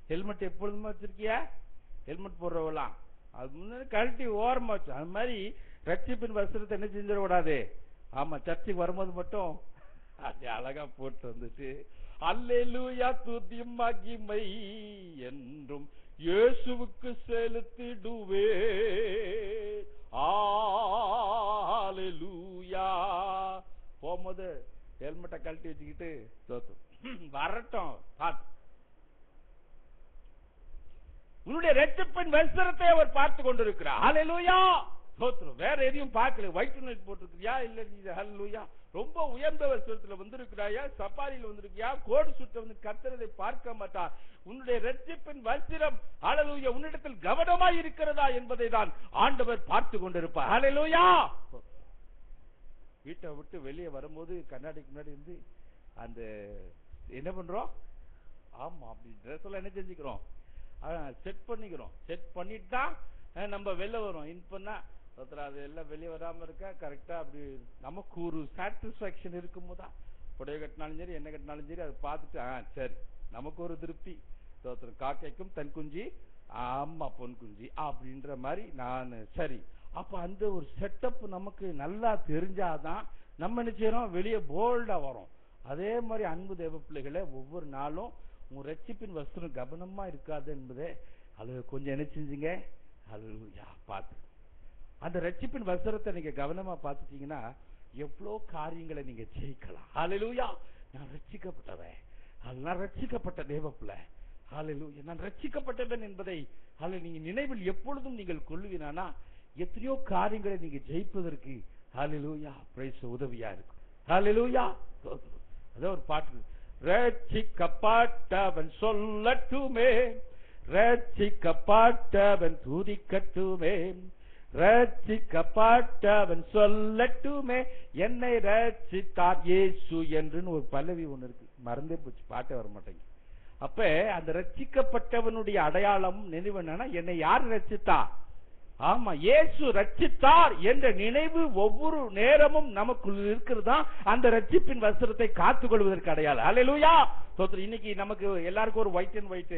[SPEAKER 2] ஹெல்மெட் எப்பொழுதுமா வச்சிருக்கியா? ஹெல்மெட் போடுறவலாம் அது முன்னாடி கழட்டி ஓரமா வச்சு, அது மாதிரி ரட்சிப்பின் வஸ்திரத்தை என்ன செஞ்சிடக்கூடாது. ஆமா, சர்ச்சுக்கு வரும்போது மட்டும் அது அழகா போட்டு வந்துட்டு அல்லேலூயா துதி மகிமை என்றும் இயேசுவுக்கு செலுத்திடுவே அல்லேலூயா. போகும்போது ஹெல்மெட்டை கழட்டி வச்சுக்கிட்டு வரட்டும். உன்னுடைய ரட்சிப்பின் வஸ்திரத்தை அவர் பார்த்து கொண்டிருக்கிறார். அல்லேலூயா ஸ்தோத்திரம். வேற எதையும் பார்க்கல. ஒயிட் நைட் போட்டிருக்கியா, இல்ல நீ அல்லேலூயா ரொம்ப உயர்ந்த வஸ்திரத்துல வந்திருக்கிறாயா, சப்பாரியில் வந்திருக்கியா, கோடு சுட்ட வந்து கர்த்தரை பார்க்க மாட்டார். உன்னுடைய ரட்சிப்பின் வஸ்திரம் அல்லேலூயா உன்னிடத்தில் கவனமாய் இருக்கிறதா என்பதை தான் ஆண்டவர் பார்த்து கொண்டிருப்பார். அல்லேலூயா. வீட்டை விட்டு வெளியே வரும்போது கண்ணாடிக்கு முன்னாடி இருந்து அந்த என்ன பண்றோம், ஆமா அப்படி ட்ரெஸ் எல்லாம் என்ன செஞ்சுக்கிறோம், செட் பண்ணிக்கிறோம். செட் பண்ணிட்டு தான் நம்ம வெளில வரோம். இன் பண்ணா அது எல்லாம் வெளியே வராம இருக்கா கரெக்டா அப்படி நமக்கு ஒரு சாட்டிஸ்பாக்சன் இருக்கும் போதுதான் புடவை கட்டினாலும் சரி என்ன கட்டினாலும் சரி அதை பார்த்துட்டு சரி நமக்கு ஒரு திருப்தி. காக்கைக்கும் தன் குஞ்சி ஆமா பொன் குஞ்சி அப்படின்ற மாதிரி நான் சரி. அப்ப அந்த ஒரு செட்டப் நமக்கு நல்லா தெரிஞ்சாதான் நம்ம என்ன செய்யறோம், வெளியே போல்டா வரும். அதே மாதிரி அன்பு தேவ பிள்ளைகளை ஒவ்வொரு நாளும் உங்க ரட்சிப்பின் வஸ்திரம் கவனமா இருக்காது என்பதை அது கொஞ்சம் என்ன செஞ்சுங்க, அல்லேலூயா பார்த்து அந்த ரட்சிப்பின் வஸ்திரத்தை நீங்க கவனமா பார்த்துட்டீங்கன்னா எவ்வளோ காரியங்களை நீங்க ஜெயிக்கலாம். அல்லேலூயா. நான் ரட்சிக்கப்பட்டவன், நான் ரட்சிக்கப்பட்ட தேவப்பிள்ளை, அல்லேலூயா நான் ரட்சிக்கப்பட்டவன் என்பதை நீங்க நினைவில் எப்பொழுதும் நீங்கள் கொள்ளுவீனா எத்தனையோ காரியங்களை நீங்க ஜெயிப்பதற்கு அல்லேலூயா பிரைஸ் உதவியா இருக்கும். அல்லேலூயா. அதான் ஒரு பாட்டு, ரட்சிக்கப்பட்டவன் சொல்லட்டுமே, ரட்சிக்கப்பட்டவன் துதிக்கட்டுமே, ரட்சிக்கப்பட்டவன் சொல்லட்டுமே, என்னை ரட்சித்தார் இயேசு என்று ஒரு பல்லவி ஒண்ணு இருக்கு, மறந்தே போச்சு, பாட்டே வர மாட்டேங்க. அப்ப அந்த ரட்சிக்கப்பட்டவனுடைய அடையாளம் நினைவு என்னன்னா, என்னை யார் ரட்சித்தா, ஆமா இயேசு ரட்சித்தார் என்ற நினைவு ஒவ்வொரு நேரமும் நமக்குள் இருக்கிறதா அந்த ரட்சிப்பின் வஸ்திரத்தை காத்துக் கொள்வதற்கு அடையாளம். அல்லேலூயா. இன்னைக்கு நமக்கு எல்லாருக்கும் ஒரு ஒயிட் அண்ட் ஒயிட்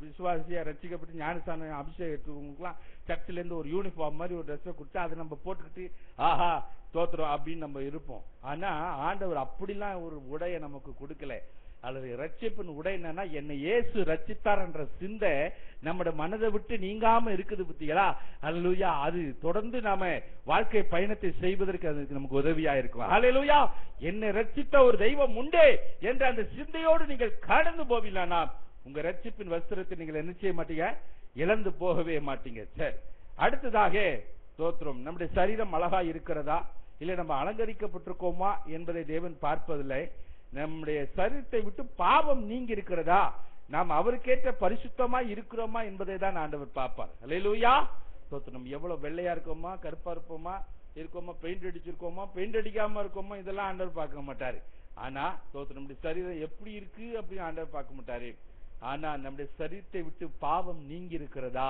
[SPEAKER 2] விசுவாசியா ரட்சிக்கப்பட்டு ஞானஸ்தான அபிஷேகத்துக்குலாம் சர்ச்சில இருந்து ஒரு யூனிஃபார்ம் மாதிரி ஒரு ட்ரெஸ்ஸை கொடுத்து அதை நம்ம போட்டுக்கிட்டு ஆஹா தோத்துறோம் அப்படின்னு நம்ம இருப்போம். ஆனா ஆண்டவர் அப்படிலாம் ஒரு உடையை நமக்கு கொடுக்கல. அல்லது ரட்சிப்பின் உடை என்னன்னா, என்னை இயேசு ரட்சித்தார் என்ற சிந்தை நம்முடைய மனதை விட்டு நீங்காம இருக்குது பத்திகளா. அல்லேலூயா. அது தொடர்ந்து நாம வாழ்க்கை பயணத்தை செய்வதற்கு அதுக்கு நமக்கு உதவியா இருக்கும். அல்லேலூயா. என்னை ரட்சித்த ஒரு தெய்வம் உண்டே என்ற அந்த சிந்தையோடு நீங்கள் கடந்து போவீங்களா உங்க ரட்சிப்பின் வஸ்திரத்தை நீங்கள் என்ன செய்ய மாட்டீங்க, இழந்து போகவே மாட்டீங்க. சரி, அடுத்ததாக ஸ்தோத்திரம், நம்முடைய சரீரம் அழகா இருக்கிறதா இல்லை நம்ம அலங்கரிக்கப்பட்டிருக்கோமா என்பதை தேவன் பார்ப்பதில்லை. நம்முடைய சரீரத்தை விட்டு பாவம் நீங்கி இருக்கிறதா, நாம் அவருக்கேற்ற பரிசுத்தமா இருக்கிறோமா என்பதை தான் ஆண்டவர் பார்ப்பார். அல்லேலூயா. ஸ்தோத்திரம். எவ்வளவு வெள்ளையா இருக்கோமா, கருப்பா இருப்போமா இருக்கோமா, பெயிண்ட் அடிச்சிருக்கோமா, பெயிண்ட் அடிக்காம இருக்கோமா, இதெல்லாம் ஆண்டவர் பார்க்க மாட்டாரு. ஆனா ஸ்தோத்திரம், நம்முடைய சரீரம் எப்படி இருக்கு அப்படின்னு ஆண்டவர் பார்க்க மாட்டாரு. ஆனா நம்முடைய சரீரத்தை விட்டு பாவம் நீங்கி இருக்கிறதா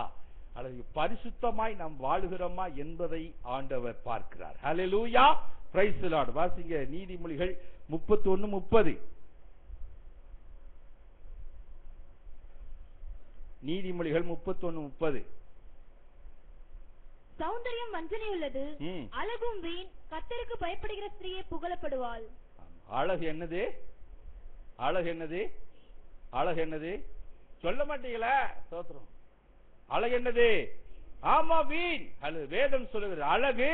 [SPEAKER 2] அல்லது பரிசுத்தமாய் நாம் வாழுகிறோமா என்பதை ஆண்டவர் பார்க்கிறார். அல்லேலூயா. Praise the Lord. வாசிங்க நீதிமொழிகள் 31:30. நீதிமொழிகள் 31:30.
[SPEAKER 4] சௌந்தரியம் வஞ்சனை உள்ளது, அழகும் வீண், கர்த்தருக்கு பயப்படுகிற ஸ்திரீயே புகழப்படுவாள்.
[SPEAKER 2] அழகு என்னது, அழகு என்னது, அழகு என்னது சொல்ல மாட்டீங்களா? ஸ்தோத்திரம். அழகு என்னது? ஆமா வீண். அது வேதம் சொல்லுகிறது. அழகு